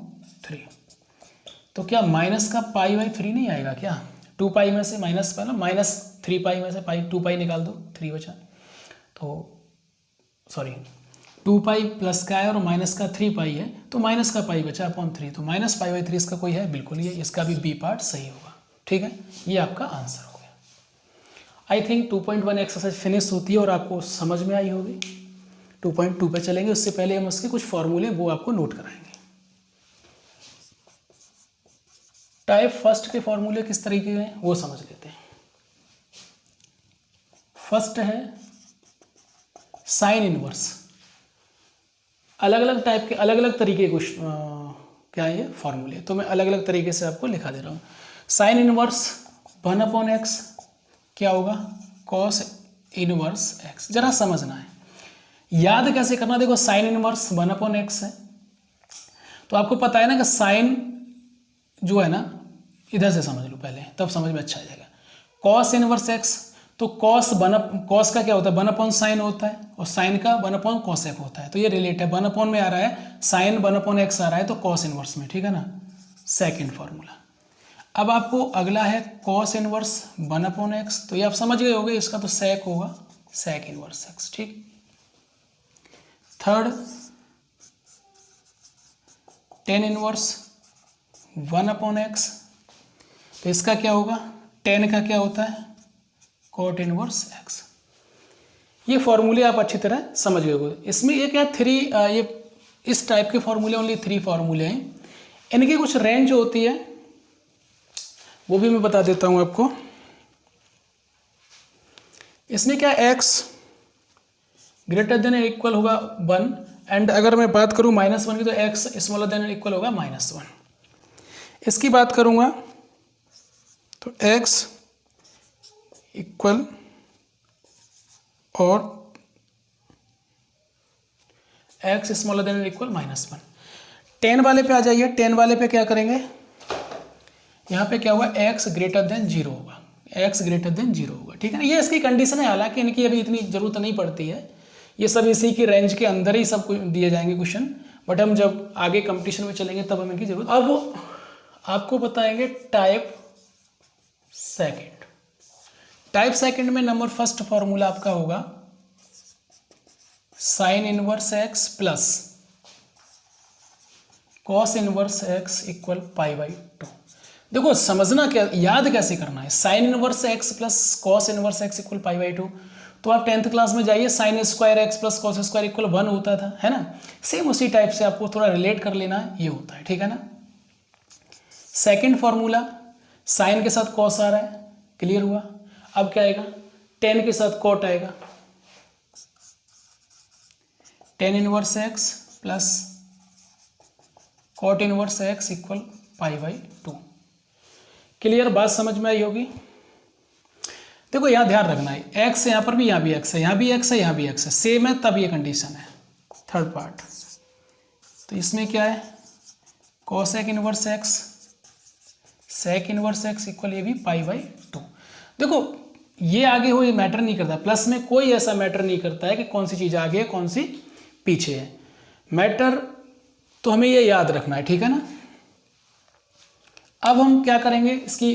3। तो क्या माइनस का पाई बाई 3 नहीं आएगा क्या? 2 पाई में से माइनस माइनस 3 पाई में से पाई 2 पाई निकाल दो, 3 बचा। तो सॉरी 2 पाई प्लस का है और माइनस का 3 पाई है, तो माइनस का पाई बचा अपॉन 3, तो माइनस पाई बाई 3 इसका कोई है? बिल्कुल ये, इसका भी बी पार्ट सही होगा। ठीक है, ये आपका आंसर हो गया। आई थिंक 2.1 एक्सरसाइज फिनिश होती है और आपको समझ में आई होगी। 2.2 पे चलेंगे। उससे पहले हम उसके कुछ फॉर्मूले वो आपको नोट कराएंगे। टाइप फर्स्ट के फॉर्मूले किस तरीके के हैं वो समझ लेते हैं। फर्स्ट है साइन इनवर्स। अलग अलग टाइप के अलग अलग तरीके कुछ क्या है ये फॉर्मूले, तो मैं अलग अलग तरीके से आपको लिखा दे रहा हूँ। साइन इनवर्स 1/x क्या होगा, कॉस इनवर्स x। जरा समझना है, याद कैसे करना। देखो साइन इनवर्स 1/x है, तो आपको पता है ना कि साइन जो है ना, इधर से समझ लो पहले, तब समझ में अच्छा आ जाएगा। कॉस इनवर्स x, तो कॉस का क्या होता है 1/sin होता है, और साइन का 1/cosec होता है। तो ये रिलेट है, 1 में आ रहा है, साइन 1/x आ रहा है, तो कॉस इनवर्स में, ठीक है ना। Second formula. अब आपको अगला है कॉस इनवर्स 1/x, तो ये आप समझ गए होंगे, इसका तो सेक होगा, सेक इनवर्स x, ठीक। थर्ड टेन इनवर्स 1/x, तो इसका क्या होगा, टेन का क्या होता है कॉट इनवर्स x। ये फॉर्मूले आप अच्छी तरह समझ गए होंगे। इसमें ये क्या ये इस टाइप के फॉर्मूले ओनली 3 फॉर्मूले हैं। इनकी कुछ रेंज होती है, वो भी मैं बता देता हूं आपको। इसमें क्या x ग्रेटर देन इक्वल होगा 1, एंड अगर मैं बात करूं -1 की, तो x स्मॉलर देन इक्वल होगा -1। इसकी बात करूंगा तो x इक्वल और x स्मॉलर देन इक्वल -1। 10 वाले पे आ जाइए। 10 वाले पे क्या करेंगे, यहाँ पे क्या होगा x ग्रेटर देन 0 होगा, x ग्रेटर देन 0 होगा, ठीक है ना। ये इसकी कंडीशन है, हालांकि इनकी अभी इतनी जरूरत नहीं पड़ती है, ये सब इसी की रेंज के अंदर ही सब कुछ दिए जाएंगे क्वेश्चन, बट हम जब आगे कंपटीशन में चलेंगे तब हमें इनकी जरूरत। अब आपको बताएंगे टाइप सेकेंड। टाइप सेकेंड में नंबर फर्स्ट फॉर्मूला आपका होगा sine inverse x plus cos inverse x equal π/2। देखो समझना क्या, याद कैसे करना है। Sine inverse x plus cos inverse x equal π/2, तो आप 10th क्लास में जाइए, sine square x plus cos square equal 1 होता था, है ना। सेम उसी टाइप से आपको थोड़ा रिलेट कर लेना, ये होता है, ठीक है ना। सेकेंड फॉर्मूला, साइन के साथ कॉस आ रहा है, क्लियर हुआ। अब क्या आएगा, 10 के साथ कॉट आएगा, tan inverse x plus cot inverse x equal π/2। Clear, बात समझ में आई होगी। देखो यहाँ ध्यान रखना है, x यहाँ पर भी, यहाँ भी x है, यहाँ भी x है, यहाँ भी x है, सेम है, तब ये कंडीशन है। थर्ड पार्ट, तो इसमें क्या है cosec inverse x sec inverse x equal ये भी π/2। देखो ये आगे हो, ये मैटर नहीं करता, प्लस में कोई ऐसा मैटर नहीं करता है कि कौन सी चीज़ आगे है कौन सी पीछे है। मैटर तो हमें ये याद रखना है, ठीक है ना। अब हम क्या करेंगे, इसकी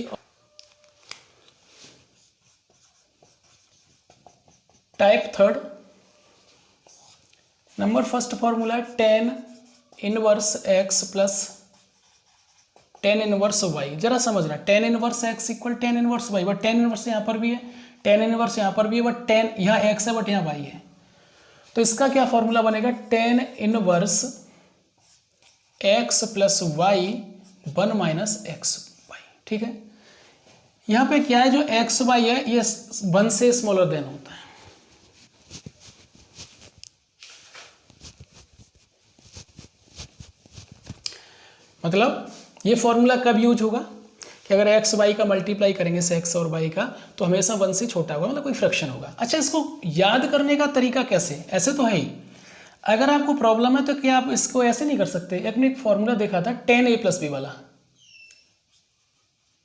type third. Number first formula है tan inverse x plus tan inverse y। जरा समझना, tan inverse x equal tan inverse y, but tan inverse यहाँ पर भी है, टेन इनवर्स यहाँ पर भी है, बट टेन यहाँ x है बट यहाँ y है। तो इसका क्या फॉर्मूला बनेगा, tan inverse x plus y 1 minus x y, ठीक है। यहाँ पे क्या है, जो एक्स वाई है ये 1 से स्मॉलर देन होता है। मतलब ये फॉर्मूला कब यूज होगा कि अगर एक्स वाई का मल्टीप्लाई करेंगे से एक्स और वाई का, तो हमेशा 1 से छोटा होगा, मतलब कोई फ्रैक्शन होगा। अच्छा, इसको याद करने का तरीका कैसे, ऐसे तो है ही। अगर आपको प्रॉब्लम है तो क्या आप इसको ऐसे नहीं कर सकते, एक फॉर्मूला देखा था 10a प्लस बी वाला,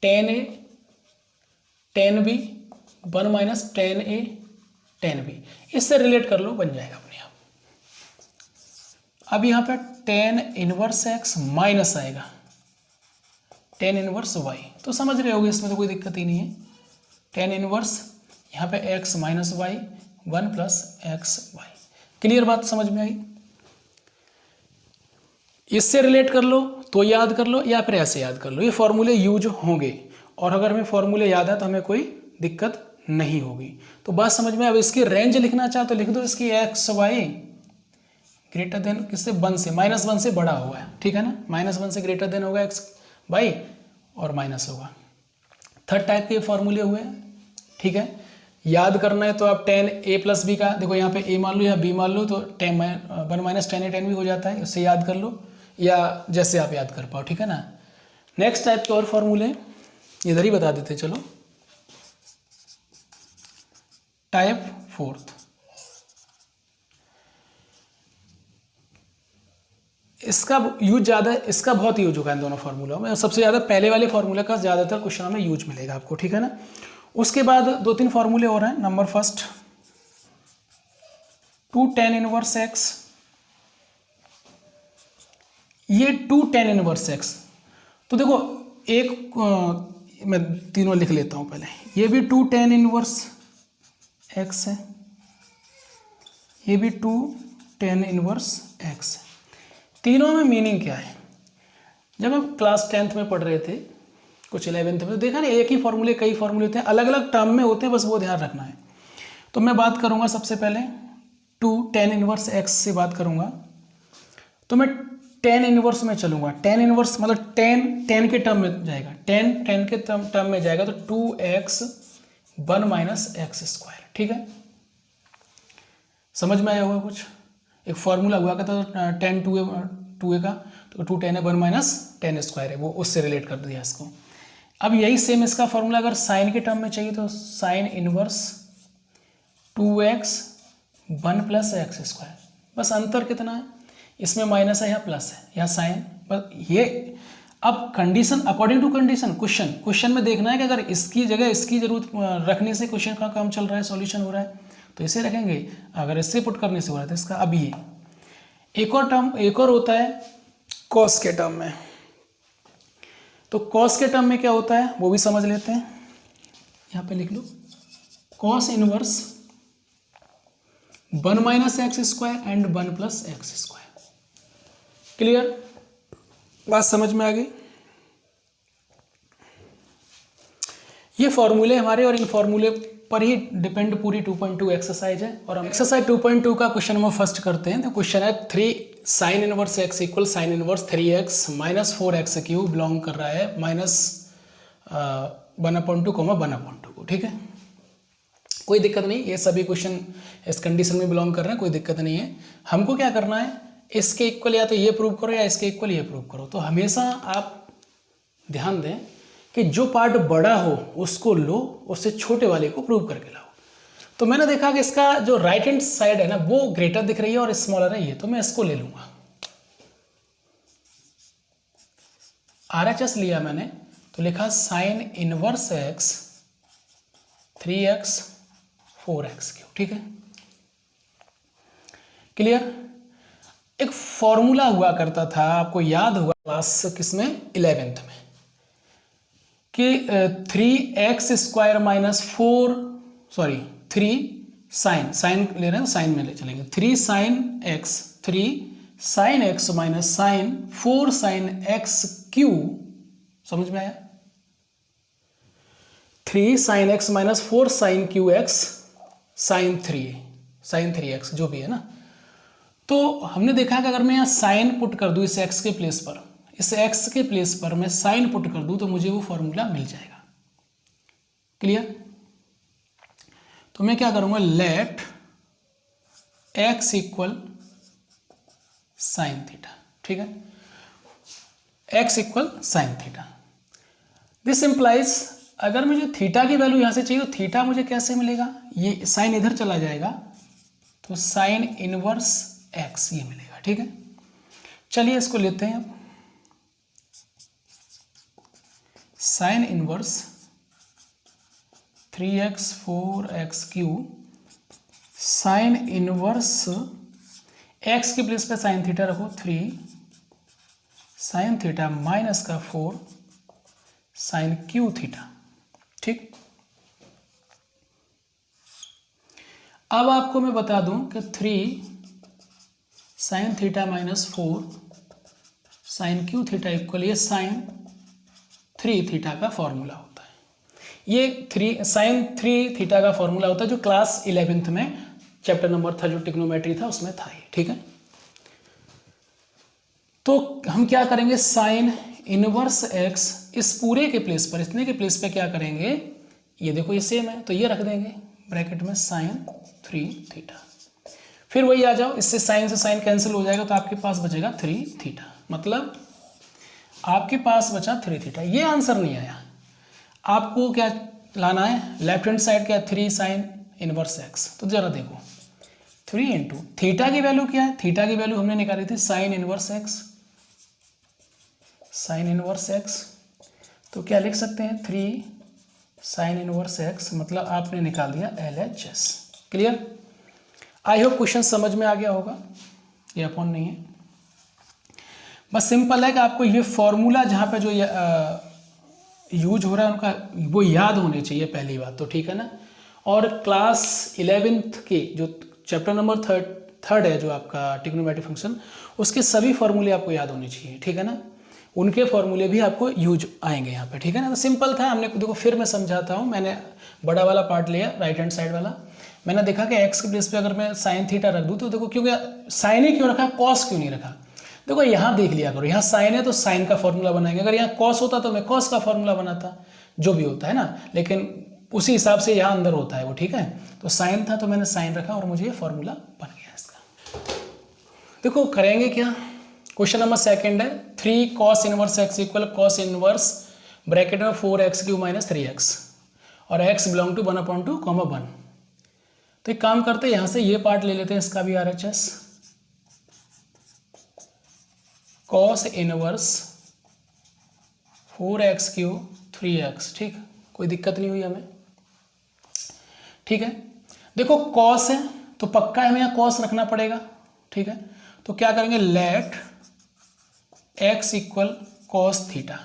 10a 10b 1 minus 10a 10b, इससे रिलेट कर लो, बन जाएगा अपने आप। अब यहाँ पर 10 इनवर्स x माइनस आएगा 10 इनवर्स y, तो समझ रहे होगे, इसमें तो कोई दिक्कत ही नहीं है। 10 इनवर्स यहाँ पे x minus y 1 plus x y. Clear, बात समझ में आई। इससे रिलेट कर लो तो याद कर लो, या फिर ऐसे याद कर लो, ये फॉर्मूले यूज होंगे। और अगर हमें फॉर्मूले याद है तो हमें कोई दिक्कत नहीं होगी। तो बात समझ में। अब इसकी रेंज लिखना चाहो तो लिख दो, इसकी एक्स वाई ग्रेटर देन किससे, 1 से, -1 से बड़ा होगा, ठीक है ना, -1 से ग्रेटर देन होगा x बाई और माइनस होगा। थर्ड टाइप के फॉर्मूले हुए, ठीक है। याद करना है तो आप tan a प्लस बी का, देखो यहाँ पे a मान लो या b मान लो, तो 1 minus tan a tan b हो जाता है, उससे याद कर लो या जैसे आप याद कर पाओ, ठीक है ना। नेक्स्ट टाइप के और फॉर्मूले इधर ही बता देते चलो। टाइप फोर्थ, इसका यूज ज़्यादा, इसका बहुत यूज होगा इन दोनों फार्मूलों में। सबसे ज़्यादा पहले वाले फार्मूले का ज़्यादातर क्वेश्चनों में यूज मिलेगा आपको, ठीक है ना। उसके बाद 2-3 फार्मूले और हैं। Number first 2 tan inverse x, ये 2 tan इनवर्स x, तो देखो एक मैं तीनों लिख लेता हूँ पहले। ये भी 2 tan इनवर्स x है, ये भी 2 tan इनवर्स x है। तीनों में मीनिंग क्या है, जब हम क्लास 10th में पढ़ रहे थे, कुछ 11th में, तो देखा ना एक ही फॉर्मूले कई फॉर्मूले होते हैं, अलग अलग टर्म में होते हैं, बस वो ध्यान रखना है। तो मैं बात करूंगा सबसे पहले 2 tan इनवर्स x से बात करूंगा, तो मैं tan इनवर्स में चलूंगा। tan इनवर्स मतलब tan के टर्म में जाएगा, tan के टर्म में जाएगा, तो 2x 1 माइनस एक्स स्क्वायर, ठीक है। समझ में आया होगा कुछ। एक फॉर्मूला हुआ करता था tan 2a का, तो 2 tan है 1 माइनस tan स्क्वायर है, वो उससे रिलेट कर दिया इसको। अब यही सेम इसका फॉर्मूला अगर साइन के टर्म में चाहिए, तो sine inverse 2x 1 plus x square. बस अंतर कितना है, इसमें माइनस है या प्लस है या साइन, बस ये। अब condition according to condition, question में देखना है कि अगर इसकी जगह इसकी जरूरत रखने से क्वेश्चन का काम चल रहा है, सॉल्यूशन हो रहा है, तो इसे रखेंगे। अगर इससे पुट करने से हो रहा है तो इसका। अब ये एक और टर्म, एक और होता है कॉस के टर्म में। तो कॉस के टर्म में क्या होता है वो भी समझ लेते हैं, यहाँ पे लिख लो। Cos inverse 1 minus x square and 1 plus x square. Clear, बात समझ में आ गई। ये फॉर्मूले हमारे, और इन फॉर्मूले पर ही डिपेंड पूरी 2.2 एक्सरसाइज है। और हम एक्सरसाइज 2.2 का क्वेश्चन नंबर फर्स्ट करते हैं। तो क्वेश्चन है 3 sine inverse x equal sine inverse 3x minus 4x cube belong कर रहा है माइनस 1/2 1/2 को, ठीक है। कोई दिक्कत नहीं, ये सभी क्वेश्चन इस कंडीशन में बिलोंग कर रहे हैं, कोई दिक्कत नहीं है। हमको क्या करना है, इसके इक्वल या तो ये प्रूव करो या इसके इक्वल ये प्रूव करो। तो हमेशा आप ध्यान दें कि जो पार्ट बड़ा हो उसको लो, उससे छोटे वाले को प्रूव करके लाओ। तो मैंने देखा कि इसका जो राइट हैंड साइड है ना, वो ग्रेटर दिख रही है और स्मॉलर है ये, तो मैं इसको ले लूंगा। RHS लिया मैंने, तो लिखा sign inverse x 3x 4x क्यों, ठीक है। क्लियर। एक फॉर्मूला हुआ करता था, आपको याद होगा क्लास किसमें, 11th में, कि 3x स्क्वायर माइनस 3 साइन ले रहे हैं, साइन में ले चलेंगे। 3 sine x minus sine 4 sine x cube, समझ में आया। 3 sine x minus 4 sine cube x sine 3x जो भी है ना। तो हमने देखा कि अगर मैं यहाँ साइन पुट कर दूँ इस x के प्लेस पर, इस x के प्लेस पर मैं साइन पुट कर दूं, तो मुझे वो फॉर्मूला मिल जाएगा। क्लियर। तो मैं क्या करूंगा, let x equal sine theta, ठीक है। x equal sine theta, this implies अगर मुझे थीटा की वैल्यू यहां से चाहिए, तो थीटा मुझे कैसे मिलेगा, ये साइन इधर चला जाएगा, तो साइन इनवर्स x ये मिलेगा, ठीक है। चलिए इसको लेते हैं अब। Sine inverse 3x 4x cube sign inverse x के प्लेस पे साइन थीटा रखो, 3 साइन थीटा माइनस का 4 साइन क्यू थीटा, ठीक। अब आपको मैं बता दूं कि 3 sine theta minus 4 sine cube theta equal ये साइन 3 थीटा का फॉर्मूला होता है। ये साइन 3 थीटा का फॉर्मूला होता है, जो क्लास 11th में चैप्टर नंबर था, जो टिग्नोमेट्री था, उसमें था ये, ठीक है। तो हम क्या करेंगे, साइन इनवर्स एक्स इस पूरे के प्लेस पर, इतने के प्लेस पे क्या करेंगे, ये देखो ये सेम है तो ये रख देंगे ब्रैकेट में साइन 3 थीटा। फिर वही आ जाओ, इससे साइन कैंसिल हो जाएगा तो आपके पास बचेगा 3 थीटा, मतलब आपके पास बचा 3 थीटा। ये आंसर नहीं आया, आपको क्या लाना है, लेफ्ट हैंड साइड क्या, 3 साइन इनवर्स एक्स। तो जरा देखो 3 इंटू थीटा की वैल्यू क्या है, थीटा की वैल्यू हमने निकाली थी sine inverse x, sine inverse x. तो क्या लिख सकते हैं, 3 साइन इनवर्स एक्स, मतलब आपने निकाल दिया LHS। Clear? I hope question समझ में आ गया होगा, ये अपॉन नहीं है, बस सिंपल है कि आपको ये फॉर्मूला जहाँ पे जो यूज हो रहा है उनका वो याद होने चाहिए, पहली बात तो, ठीक है ना। और क्लास 11th के जो चैप्टर नंबर थर्ड है जो आपका ट्रिग्नोमेट्रिक फंक्शन, उसके सभी फॉर्मूले आपको याद होने चाहिए, ठीक है ना। उनके फॉर्मूले भी आपको यूज आएंगे यहाँ पे, ठीक है ना। तो सिंपल था, हमने देखो फिर मैं समझाता हूँ, मैंने बड़ा वाला पार्ट लिया राइट हैंड साइड वाला, मैंने देखा कि एक्स के प्लेस पे अगर मैं साइन थीटा रख दूँ तो देखो, क्योंकि साइन ही क्यों रखा, कॉस क्यों नहीं रखा। देखो यहाँ देख लिया करो, यहाँ साइन है तो साइन का फॉर्मूला बनाएंगे, अगर यहाँ कॉस होता तो मैं कॉस का फॉर्मूला बनाता, जो भी होता है ना, लेकिन उसी हिसाब से यहाँ अंदर होता है वो, ठीक है। तो साइन था तो मैंने साइन रखा और मुझे ये फॉर्मूला बन गया इसका। देखो करेंगे क्या, क्वेश्चन नंबर सेकंड है, 3 cos inverse x equal cos inverse bracket में 4x³ माइनस 3x और x बिलोंग टू 1/2, 1। तो एक काम करते हैं, यहाँ से ये पार्ट ले लेते हैं, इसका भी RHS, cos inverse 4x³ 3x, ठीक, कोई दिक्कत नहीं हुई हमें, ठीक है। देखो cos है तो पक्का हमें यहाँ cos रखना पड़ेगा, ठीक है। तो क्या करेंगे, let x equal cos theta,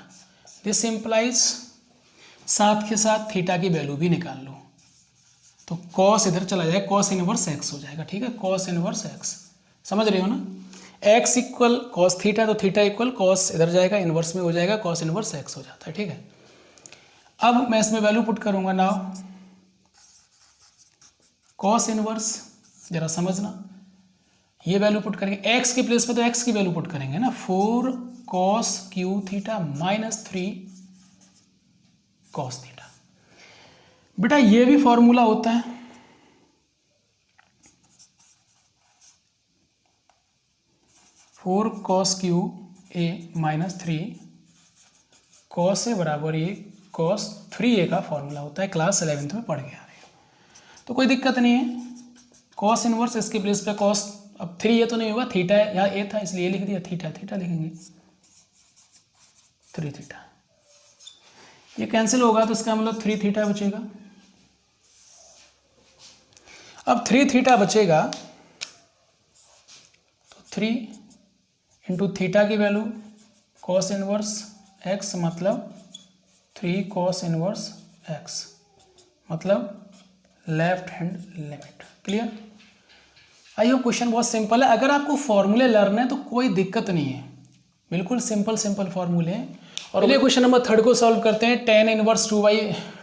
this implies साथ के साथ थीटा की वैल्यू भी निकाल लो, तो cos इधर चला जाएगा, cos इनवर्स x हो जाएगा, ठीक है, cos इनवर्स x, समझ रहे हो ना। x इक्वल cos थीटा, तो थीटा इक्वल cos इधर जाएगा, इनवर्स में हो जाएगा, cos इनवर्स x हो जाता है, ठीक है। अब मैं इसमें वैल्यू पुट करूंगा, नाउ cos इनवर्स, जरा समझना, ये वैल्यू पुट करेंगे x के प्लेस पे, तो x की वैल्यू पुट करेंगे ना, 4 cos³ theta minus 3 cos theta. बेटा ये भी फॉर्मूला होता है, four cos³ minus 3 cos A बराबर ये cos 3A का फॉर्मूला होता है, क्लास 11th में पढ़ के आ रहे हो, तो कोई दिक्कत नहीं है। cos इनवर्स इसके प्लेस पे cos, अब 3A तो नहीं होगा, थीटा है, यहाँ A था इसलिए लिख दिया, थीटा थीटा लिखेंगे, 3 थीटा, ये कैंसिल होगा तो इसका मतलब 3 थीटा बचेगा। अब 3 थीटा बचेगा तो 3 इंटू थीटा की वैल्यू cos इनवर्स x, मतलब 3 cos इनवर्स x, मतलब left hand limit. Clear? I hope question बहुत सिंपल है, अगर आपको फॉर्मूले लर्न है तो कोई दिक्कत नहीं है, बिल्कुल सिंपल फॉर्मूले हैं। और अगले क्वेश्चन नंबर 3 को सॉल्व करते हैं, tan inverse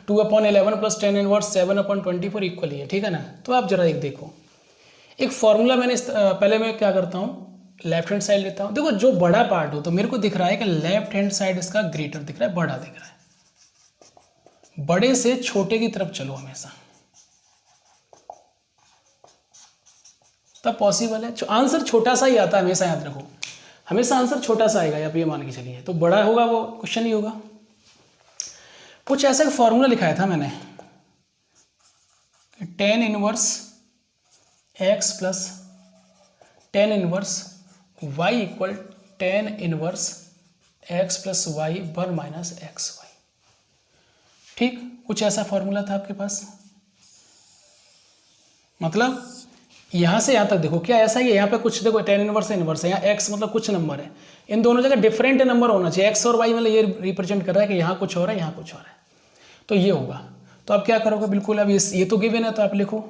2/11 plus tan inverse 7/24 equal है, ठीक है ना। तो आप जरा एक देखो, एक फॉर्मूला मैंने पहले मैं क्या करता हूँ, लेफ्ट हैंड साइड लेता हूँ। देखो जो बड़ा पार्ट हो तो मेरे को दिख रहा है कि लेफ्ट हैंड साइड इसका ग्रेटर दिख रहा है, बड़ा दिख रहा है, बड़े से छोटे की तरफ चलो हमेशा, तब पॉसिबल है। आंसर छोटा सा ही आता है हमेशा, याद रखो, हमेशा आंसर छोटा सा आएगा, आप ये मान के चलिए, तो बड़ा होगा वो क्वेश्चन ही होगा। कुछ ऐसा फॉर्मूला लिखाया था मैंने, tan inverse x plus tan inverse y equal tan inverse x plus y 1 minus x y, ठीक, कुछ ऐसा फॉर्मूला था आपके पास। मतलब यहाँ से यहाँ तक देखो क्या ऐसा ही है, यहाँ पे कुछ देखो tan इनवर्स है, इनवर्स है, यहाँ x मतलब कुछ नंबर है, इन दोनों जगह डिफरेंट नंबर होना चाहिए, x और y, मतलब ये रिप्रेजेंट कर रहा है कि यहाँ कुछ हो रहा है, यहाँ कुछ हो रहा है, तो ये होगा। तो आप क्या करोगे, बिल्कुल अब ये तो गिवन है, तो आप लिखो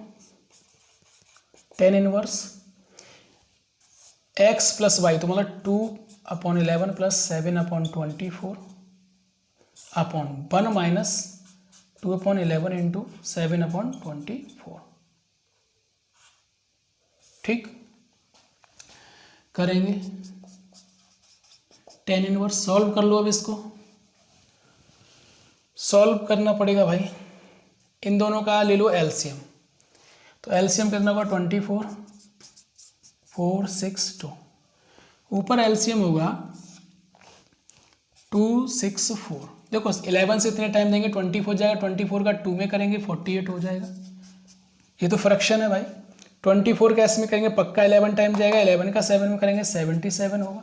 tan inverse x plus y, तो मतलब 2/11 प्लस 7/24 अपॉन 1 माइनस 2/11 इंटू 7/24, ठीक, करेंगे टेन इनवर्स सॉल्व कर लो। अब इसको सॉल्व करना पड़ेगा भाई, इन दोनों का ले लो एलसीएम। तो एलसीएम कितना होगा 24, 4, 6, 2। ऊपर एलसीएम होगा 2, 6, 4। देखो 11 से इतने टाइम देंगे 24 हो जाएगा, 24 का 2 में करेंगे 48 हो जाएगा। ये तो फ्रैक्शन है भाई। 24 का इसमें करेंगे पक्का 11 टाइम जाएगा, 11 का 7 में करेंगे 77 होगा।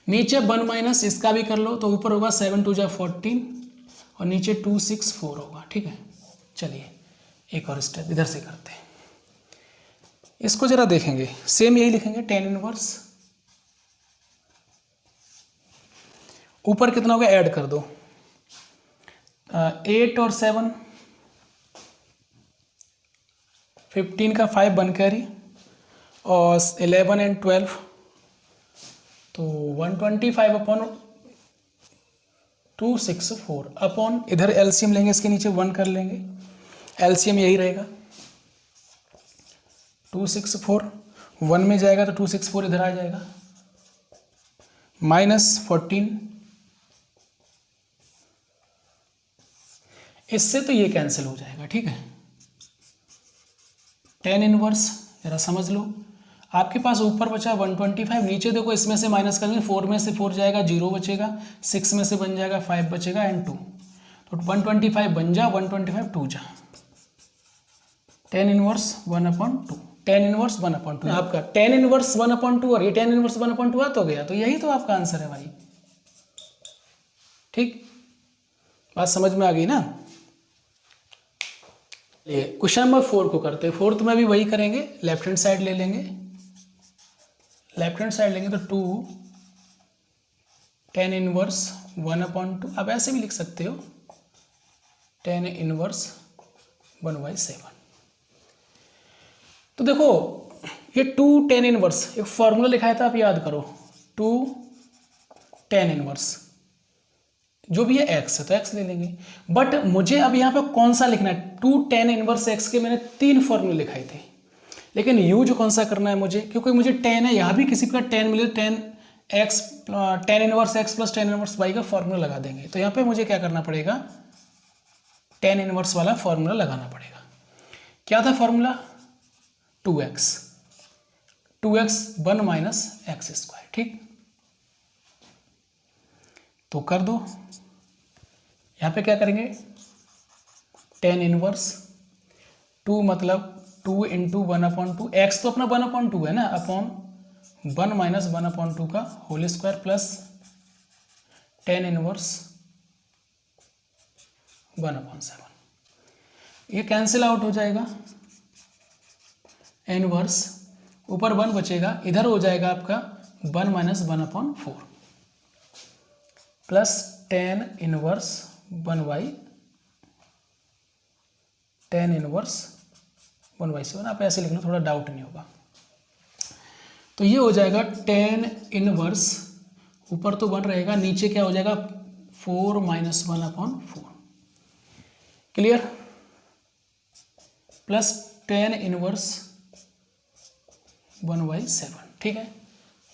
नीचे 1 माइनस इसका भी कर लो, तो ऊपर होगा 7 2 जा 14 और नीचे 2 6 4 होगा। ठीक है, चलिए एक और स्टेप इधर से करते हैं। इसको जरा देखेंगे, सेम यही लिखेंगे टेन इनवर्स। ऊपर कितना होगा ऐड कर दो, 8 और 7, 15 का 5 1 कैरी और 11 एंड 12, तो 125 अपॉन 264 अपॉन इधर एलसीएम लेंगे, इसके नीचे 1 कर लेंगे, एलसीएम यही रहेगा 264, 1 में जाएगा तो 264 इधर आ जाएगा, -14। इससे तो ये कैंसिल हो जाएगा। ठीक है, टेन इनवर्स जरा समझ लो। आपके पास ऊपर बचा 125, नीचे देखो इसमें से माइनस करेंगे, 4 में से 4 जाएगा 0 बचेगा, 6 में से बन जाएगा 5 बचेगा एंड 2, तो 125 बन जा, 125 2 जा, टेन इनवर्स 1/2, टेन इनवर्स 1/2 आपका टेन इनवर्स 1/2 और ये टेन इनवर्स 1/2 आ तो गया, तो यही तो आपका आंसर है भाई। ठीक, बात समझ में आ गई ना। ये क्वेश्चन नंबर 4 को करते हैं। 4th में भी वही करेंगे, लेफ्ट हैंड साइड ले लेंगे, लेफ्ट हैंड साइड लेंगे तो 2 टेन इनवर्स 1/2, आप ऐसे भी लिख सकते हो टेन इनवर्स 1/7। तो देखो ये 2 टेन इनवर्स एक फॉर्मूला लिखाया था, आप याद करो, 2 टेन इनवर्स जो भी है एक्स है तो एक्स ले लेंगे, बट मुझे अब यहाँ पे कौन सा लिखना है, 2 टेन इनवर्स एक्स के मैंने 3 फॉर्मूले लिखाए थे, लेकिन यूज कौन सा करना है मुझे, क्योंकि मुझे 10 है, यहाँ भी किसी का 10 मिले, 10 inverse x plus 10 inverse y का फॉर्मूला लगा देंगे। तो यहाँ पे मुझे क्या करना पड़ेगा, 10 इनवर्स वाला फॉर्मूला लगाना पड़ेगा। क्या था formula, 2x 1 minus x square. ठीक, तो कर दो, यहाँ पे क्या करेंगे 10 इनवर्स 2 मतलब 2 इंटू 1/2, एक्स तो अपना 1/2 है ना, अपॉन 1 माइनस 1/2 का होल स्क्वायर प्लस 10 इनवर्स 1/7। ये कैंसिल आउट हो जाएगा, इनवर्स ऊपर 1 बचेगा, इधर हो जाएगा आपका 1 माइनस 1/4 प्लस 10 इनवर्स 1/7। आप ऐसे लिख लो, थोड़ा डाउट नहीं होगा। तो ये हो जाएगा 10 इनवर्स, ऊपर तो 1 रहेगा, नीचे क्या हो जाएगा 4 माइनस 1/4, क्लियर, प्लस 10 इनवर्स 1/7। ठीक है,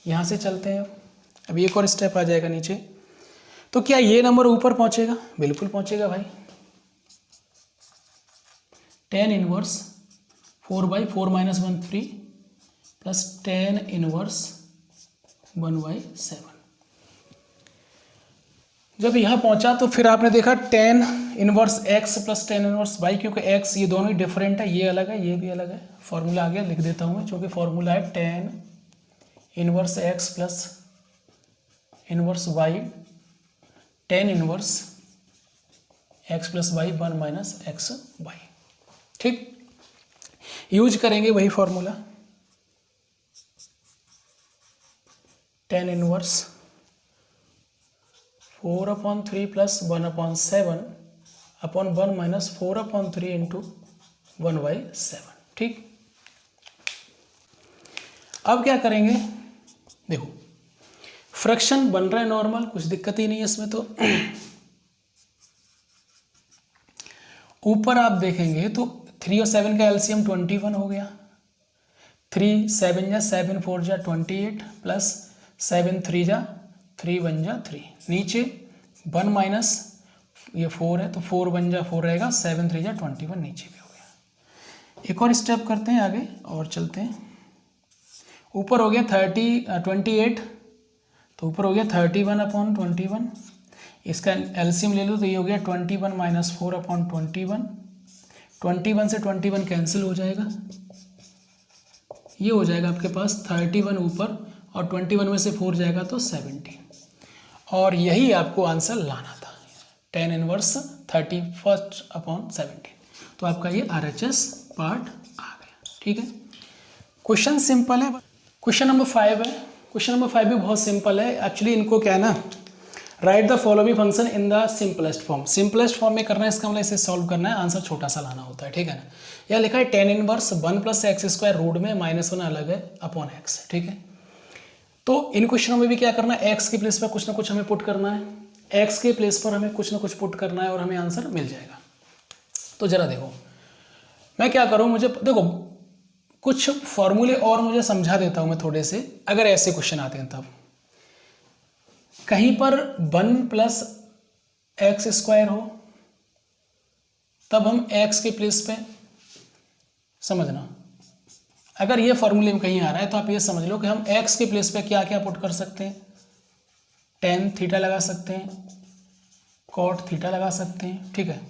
यहाँ से चलते हैं। अब एक और स्टेप आ जाएगा नीचे, तो क्या ये नंबर ऊपर पहुंचेगा, बिल्कुल पहुंचेगा भाई। 10 इनवर्स 4/4 माइनस 1 3 प्लस 10 इनवर्स 1/7। जब यहाँ पहुंचा तो फिर आपने देखा 10 inverse x plus 10 inverse y, क्योंकि एक्स ये दोनों ही डिफरेंट है, ये अलग है ये भी अलग है। फॉर्मूला आ गया, लिख देता हूँ मैं, क्योंकि फॉर्मूला है 10 inverse x plus inverse y, 10 inverse x plus y 1 minus x y. ठीक, यूज करेंगे वही formula, 10 inverse 4/3 plus 1/7 upon 1 minus 4/3 into 1/7। ठीक, अब क्या करेंगे, देखो फ्रैक्शन बन रहा है नॉर्मल, कुछ दिक्कत ही नहीं है इसमें। तो ऊपर आप देखेंगे तो 3 और 7 का एलसीएम 21 हो गया, 3 7 या 7 4 जा 28 प्लस 7 3 जा 3 1 जा 3, नीचे 1 माइनस ये 4 है तो 4 1 जा 4 रहेगा, 7 3 जा 21 नीचे भी हो गया। एक और स्टेप करते हैं आगे और चलते हैं। ऊपर हो गया 28, तो ऊपर हो गया 31/21, इसका एलसीएम ले लो तो ये हो गया 21 - 4/21, 21 से 21 कैंसिल हो जाएगा, ये हो जाएगा आपके पास 31 ऊपर और 21 में से 4 जाएगा तो 70, और यही आपको आंसर लाना था, tan इनवर्स 31/17। तो आपका ये RHS पार्ट आ गया। ठीक है, क्वेश्चन सिंपल है। क्वेश्चन नंबर 5 है। क्वेश्चन नंबर 5 भी बहुत सिंपल है। एक्चुअली इनको क्या है ना, right the following function in the simplest form. Simplest form में करना है, इसका मतलब इसे सॉल्व करना है, आंसर छोटा सा लाना होता है। ठीक है ना, यह लिखा है tan इनवर्स 1 + x² रूट में -1 अलग है अपॉन x। ठीक है, तो इन क्वेश्चनों में भी क्या करना है, x के प्लेस पर कुछ ना कुछ हमें पुट करना है, x के प्लेस पर हमें कुछ ना कुछ पुट करना है और हमें आंसर मिल जाएगा। तो जरा देखो मैं क्या करूँ, मुझे देखो कुछ फॉर्मूले और मुझे समझा देता हूँ मैं थोड़े से, अगर ऐसे क्वेश्चन आते हैं तब कहीं पर 1 + x² हो तब हम x के प्लेस पे समझना, अगर ये फॉर्मूले में कहीं आ रहा है तो आप ये समझ लो कि हम x के प्लेस पे क्या क्या पुट कर सकते हैं, tan थीटा लगा सकते हैं, cot थीटा लगा सकते हैं। ठीक है,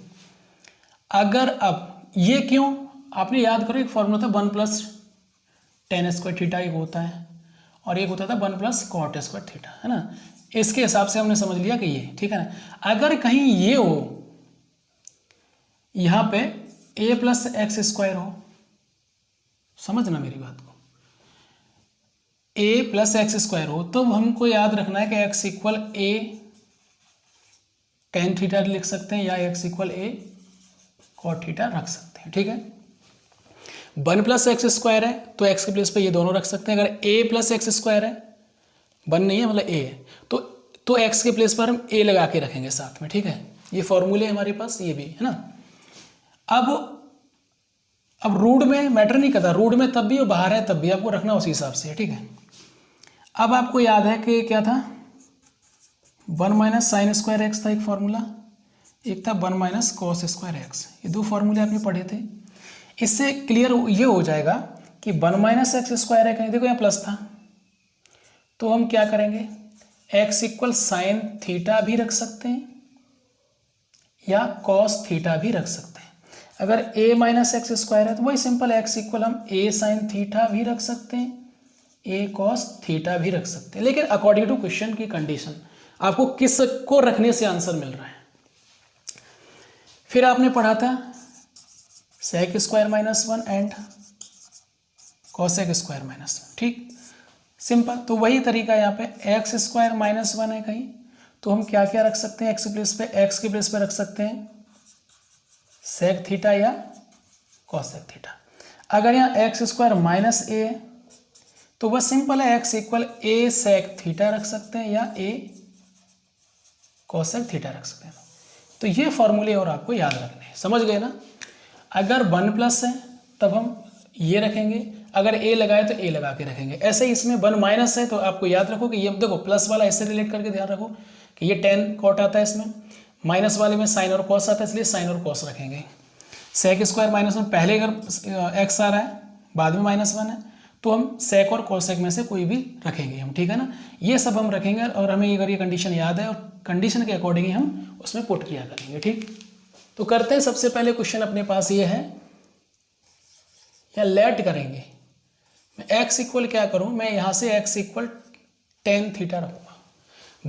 अगर अब ये क्यों, आपने याद करो एक फॉर्मूला था 1 + tan² थीटा एक होता है और एक होता था 1 + cot² थीटा, है ना, इसके हिसाब से हमने समझ लिया कि ये ठीक है ना। अगर कहीं ये हो, यहाँ पे a + x² हो, समझना मेरी बात को, a + x² हो तो हमको याद रखना है कि x = a tan थीटा लिख सकते हैं या x = a cot थीटा रख सकते हैं। ठीक है, 1 + x² है तो x के प्लेस पे ये दोनों रख सकते हैं। अगर a + x² है, 1 नहीं है मतलब a है, तो x के प्लेस पर हम a लगा के रखेंगे साथ में। ठीक है, ये फॉर्मूले हमारे पास ये भी है ना। अब रूट में मैटर नहीं करता, रूट में तब भी और बाहर है तब भी आपको रखना उसी हिसाब से है। ठीक है, अब आपको याद है कि क्या था, 1 - sin² x था एक फॉर्मूला, एक था 1 - cos² x, ये दो फॉर्मूले आपने पढ़े थे। इससे क्लियर ये हो जाएगा कि 1 - x² है, कहीं देखो यहाँ प्लस था, तो हम क्या करेंगे, x = sin थीटा भी रख सकते हैं या cos थीटा भी रख सकते हैं। अगर a - x² है तो वही सिंपल x = हम a sin थीटा भी रख सकते हैं, a cos थीटा भी रख सकते हैं, लेकिन अकॉर्डिंग टू क्वेश्चन की कंडीशन आपको किस को रखने से आंसर मिल रहा है। फिर आपने पढ़ा था sec² -1 एंड cosec² -1। ठीक, सिंपल, तो वही तरीका यहाँ पे x² -1 है कहीं, तो हम क्या क्या रख सकते हैं, x के प्लेस पे रख सकते हैं sec थीटा या cosec थीटा। अगर यहाँ x² - a तो बस सिंपल है, x = a sec थीटा रख सकते हैं या a cosec थीटा रख सकते हैं। तो ये फॉर्मूले और आपको याद रखने हैं, समझ गए ना। अगर 1+ है तब हम ये रखेंगे, अगर a लगाए तो a लगा के रखेंगे। ऐसे ही इसमें 1- है तो आपको याद रखो कि ये देखो प्लस वाला इससे रिलेट करके ध्यान रखो कि ये tan cot आता है, इसमें माइनस वाले में sin और cos आता है, इसलिए sin और cos रखेंगे। sec² -1 पहले अगर x आ रहा है बाद में -1 है तो हम sec और cosec में से कोई भी रखेंगे हम। ठीक है ना, ये सब हम रखेंगे और हमें अगर ये कंडीशन याद है और कंडीशन के अकॉर्डिंग ही हम उसमें पुट किया करेंगे। ठीक, तो करते हैं। सबसे पहले क्वेश्चन अपने पास ये है, या लेट करेंगे, मैं x = क्या करूं, मैं यहां से x = tan थीटा रखूंगा।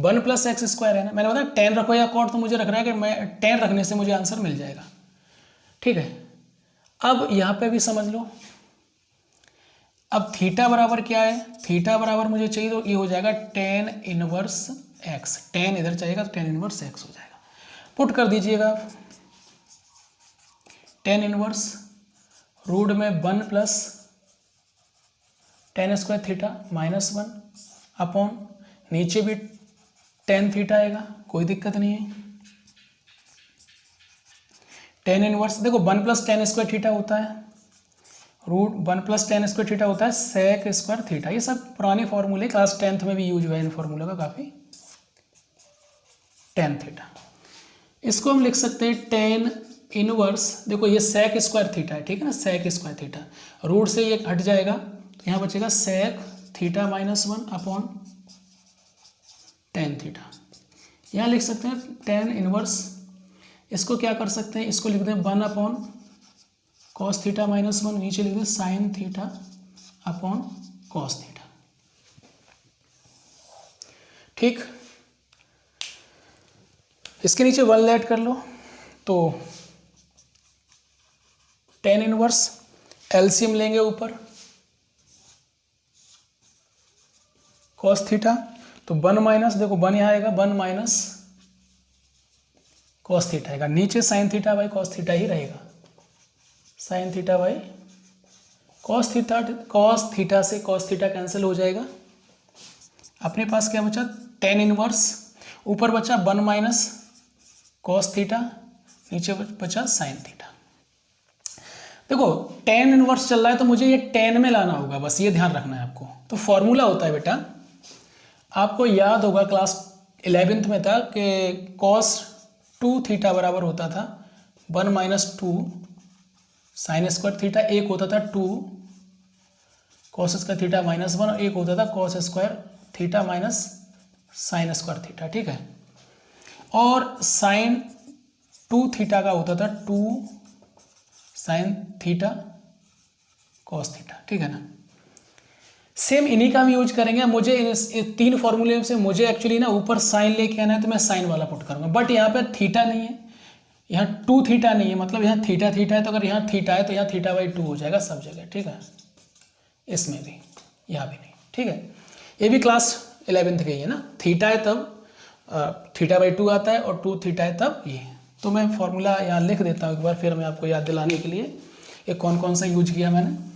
1 + x² है ना, मैंने बताया tan रखो या cot, तो मुझे रख रहा है कि मैं tan रखने से मुझे आंसर मिल जाएगा। ठीक है, अब यहां पे भी समझ लो, अब थीटा बराबर क्या है, थीटा बराबर मुझे चाहिए तो ये हो जाएगा tan इनवर्स x, tan इधर चाहिएगा तो tan इनवर्स x हो जाएगा। पुट कर दीजिएगा आप, tan इनवर्स रूट में 1 + tan² थीटा -1 अपॉन नीचे भी tan थीटा आएगा, कोई दिक्कत नहीं है। tan इनवर्स देखो 1 + tan² थीटा होता है 1+tan² थीटा होता है sec² थीटा। ये सब पुराने फॉर्मूले, क्लास 10th में भी यूज हुआ है इन फॉर्मूला का काफ़ी। tan थीटा, इसको हम लिख सकते हैं tan इनवर्स, देखो ये sec² थीटा है, ठीक है ना, sec² थीटा, रूट से ये हट जाएगा तो यहाँ बचेगा sec theta -1 upon tan theta. यहाँ लिख सकते हैं tan इनवर्स, इसको क्या कर सकते हैं, इसको लिख दें 1 अपॉन cos थीटा -1, नीचे लिख दें sin theta upon cos theta. ठीक, इसके नीचे 1 ऐड कर लो तो tan इनवर्स एलसीएम लेंगे ऊपर cos थीटा, तो 1 माइनस, देखो 1 यहाँ आएगा, 1 माइनस cos थीटा आएगा, नीचे sin theta by cos theta ही रहेगा, sin theta by cos theta, cos theta से cos थीटा कैंसिल हो जाएगा। अपने पास क्या बचा, tan इनवर्स, ऊपर बचा 1 माइनस cos थीटा, नीचे बचा sin थीटा। देखो tan इनवर्स चल रहा है तो मुझे ये tan में लाना होगा, बस ये ध्यान रखना है आपको। तो फॉर्मूला होता है बेटा, आपको याद होगा क्लास 11th में था कि cos 2 थीटा बराबर होता था 1 माइनस 2 sin² थीटा, एक होता था 2 cos² थीटा -1 और एक होता था cos² theta minus sin² theta, ठीक है। और sin 2 थीटा का होता था 2 sin थीटा cos थीटा, ठीक है ना। सेम इन्हीं का हम यूज करेंगे। मुझे इन 3 फॉर्मूले से मुझे एक्चुअली ना ऊपर साइन लेके आना है तो मैं साइन वाला पुट करूंगा, बट यहाँ पे थीटा नहीं है, यहाँ 2 थीटा नहीं है, मतलब यहाँ थीटा थीटा है, तो अगर यहाँ थीटा है तो यहाँ थीटा बाई 2 हो जाएगा सब जगह, ठीक है। इसमें भी, यहाँ भी नहीं, ठीक है। ये भी क्लास 11th की है ना, थीटा है तब थीटा बाई 2 आता है और 2 थीटा है तब ये। तो मैं फॉर्मूला यहाँ लिख देता हूँ एक बार, फिर मैं आपको याद दिलाने के लिए ये कौन कौन सा यूज किया मैंने।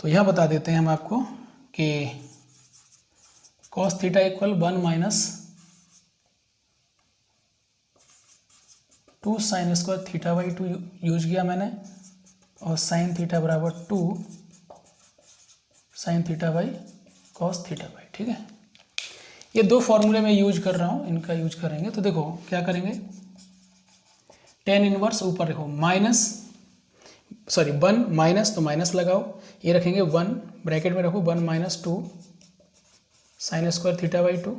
तो यह बता देते हैं हम आपको कि cos theta equal 1 minus 2 sin² theta by 2 use किया मैंने, और sin थीटा बराबर 2 sin theta by cos theta by, ठीक है। ये 2 फॉर्मूले मैं यूज कर रहा हूँ, इनका यूज करेंगे। तो देखो क्या करेंगे, tan इनवर्स ऊपर रखो वन माइनस, तो माइनस लगाओ, ये रखेंगे 1 ब्रैकेट में रखो 1 minus 2 sin² theta by 2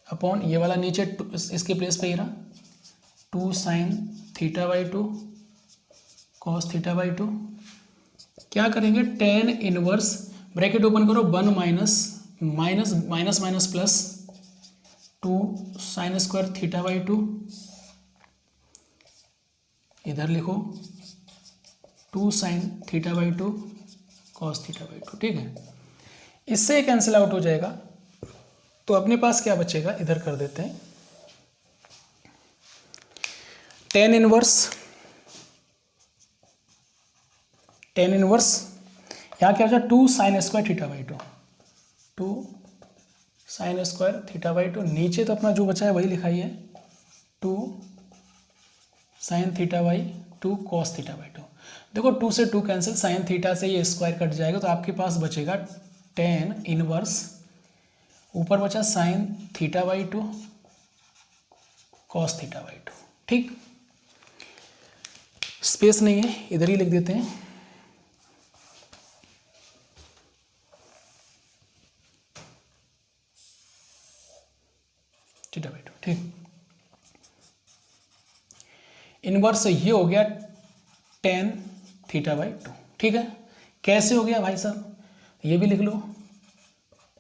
upon ये वाला नीचे इसके प्लेस पे ही रहा 2 sin theta by 2 cos theta by 2। क्या करेंगे, tan इनवर्स ब्रैकेट ओपन करो 1 minus plus 2 sin² theta by 2, इधर लिखो 2 sin theta by 2 cos theta by 2, ठीक है। इससे कैंसिल आउट हो जाएगा, तो अपने पास क्या बचेगा, इधर कर देते हैं tan इनवर्स यहाँ क्या बचा 2 sin² theta by 2, 2 sin² theta by 2, नीचे तो अपना जो बचा है वही लिखाई है 2 sin theta by 2 cos theta by 2। देखो 2 से 2 कैंसिल, साइन थीटा से ये स्क्वायर कट जाएगा, तो आपके पास बचेगा tan इनवर्स, ऊपर बचा sin theta by 2 cos theta by 2, ठीक। स्पेस नहीं है, इधर ही लिख देते हैं थीटा बाई 2, ठीक। इनवर्स ये हो गया tan थीटा बाई 2, ठीक है। कैसे हो गया भाई साहब, ये भी लिख लो,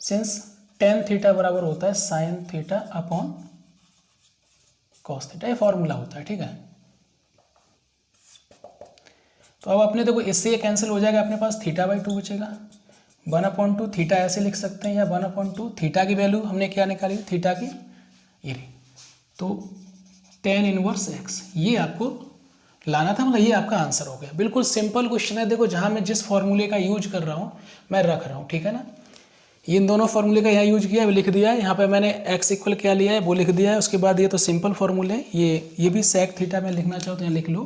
सिंस tan थीटा बराबर होता है sin theta upon cos theta, ये फॉर्मूला होता है, ठीक है। तो अब अपने देखो इससे ये कैंसिल हो जाएगा, अपने पास थीटा बाई 2 बचेगा, 1/2 थीटा ऐसे लिख सकते हैं, या 1/2 थीटा की वैल्यू हमने क्या निकाली, थीटा की ये, तो tan इनवर्स x, ये आपको लाना था, मतलब ये आपका आंसर हो गया। बिल्कुल सिंपल क्वेश्चन है, देखो जहाँ मैं जिस फॉर्मूले का यूज कर रहा हूँ मैं रख रहा हूँ, ठीक है ना। इन दोनों फॉर्मूले का यहाँ यूज किया है, लिख दिया है, यहाँ पे मैंने x इक्वल क्या लिया है वो लिख दिया है। उसके बाद ये तो सिंपल फॉर्मूले, ये भी sec थीटा में लिखना चाहो तो यहाँ लिख लो,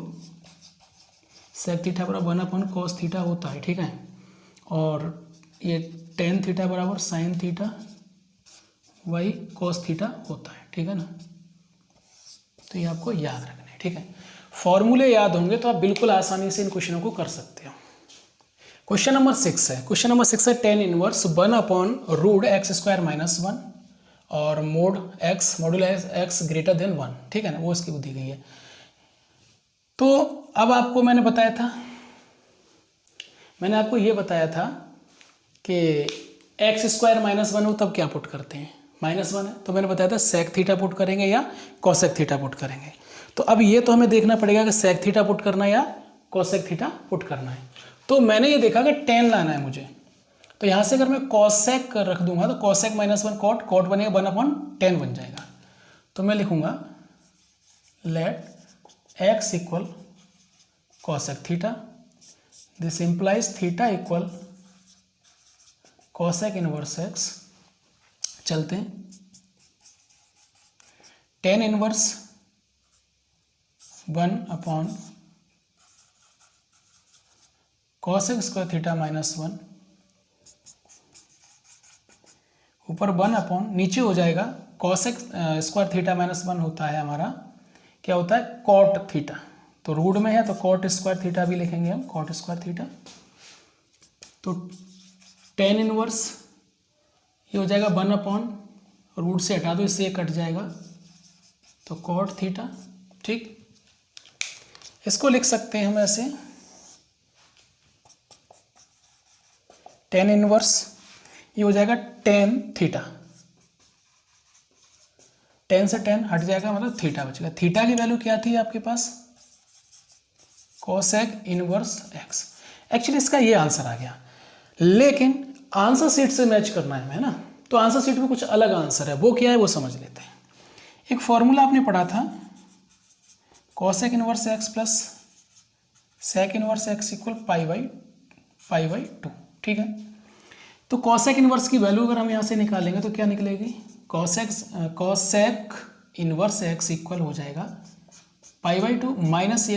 सेक थीटा बराबर 1 कॉस थीटा होता है, ठीक है। और ये टेन थीटा बराबर sine theta by cos theta होता है, ठीक है ना। तो ये आपको याद रखना है, ठीक है। फॉर्मूले याद होंगे तो आप बिल्कुल आसानी से इन क्वेश्चनों को कर सकते हो। क्वेश्चन नंबर 6 है। क्वेश्चन नंबर 6 है टेन इनवर्स 1/√x² - 1 और mode x modulus x greater than 1, ठीक है ना, वो इसकी दी गई है। तो अब आपको मैंने आपको ये बताया था कि x² - 1 हो तब क्या पुट करते हैं, -1 है तो मैंने बताया था सेक थीटा पुट करेंगे या कोसेक थीटा पुट करेंगे। तो अब ये तो हमें देखना पड़ेगा कि सेक थीटा पुट करना है या कोसेक थीटा पुट करना है। तो मैंने ये देखा कि टेन लाना है मुझे, तो यहाँ से अगर मैं कोसेक रख दूंगा तो कोसेक -1 कॉट बनेगा 1/10 बन जाएगा। तो मैं लिखूंगा let x equal cosec theta, this implies theta equal cosec inverse x। चलते हैं, tan inverse 1 cosec square theta -1 ऊपर 1 नीचे हो जाएगा कोसेक स्क्वायर थीटा -1 होता है हमारा, क्या होता है कॉट थीटा। तो रूट में है तो कॉट स्क्वायर थीटा भी लिखेंगे हम, कॉट स्क्वायर थीटा। तो टेन इनवर्स ये हो जाएगा 1 रूट से हटा दो, इससे ये कट जाएगा तो कॉट थीटा, ठीक। इसको लिख सकते हैं हम ऐसे, टेन इनवर्स ये हो जाएगा टेन थीटा, 10 से 10 हट जाएगा मतलब थीटा बचेगा। थीटा की वैल्यू क्या थी आपके पास, कोसेक इनवर्स x। एक्चुअली इसका ये आंसर आ गया, लेकिन आंसर शीट से मैच करना है ना, तो आंसर शीट में कुछ अलग आंसर है, वो क्या है वो समझ लेते हैं। एक फॉर्मूला आपने पढ़ा था cosec inverse x plus sec inverse x equal π/2, ठीक है। तो कोसेक इनवर्स की वैल्यू अगर हम यहाँ से निकालेंगे तो क्या निकलेगी, कोसेक इनवर्स x इक्वल हो जाएगा π/2 माइनस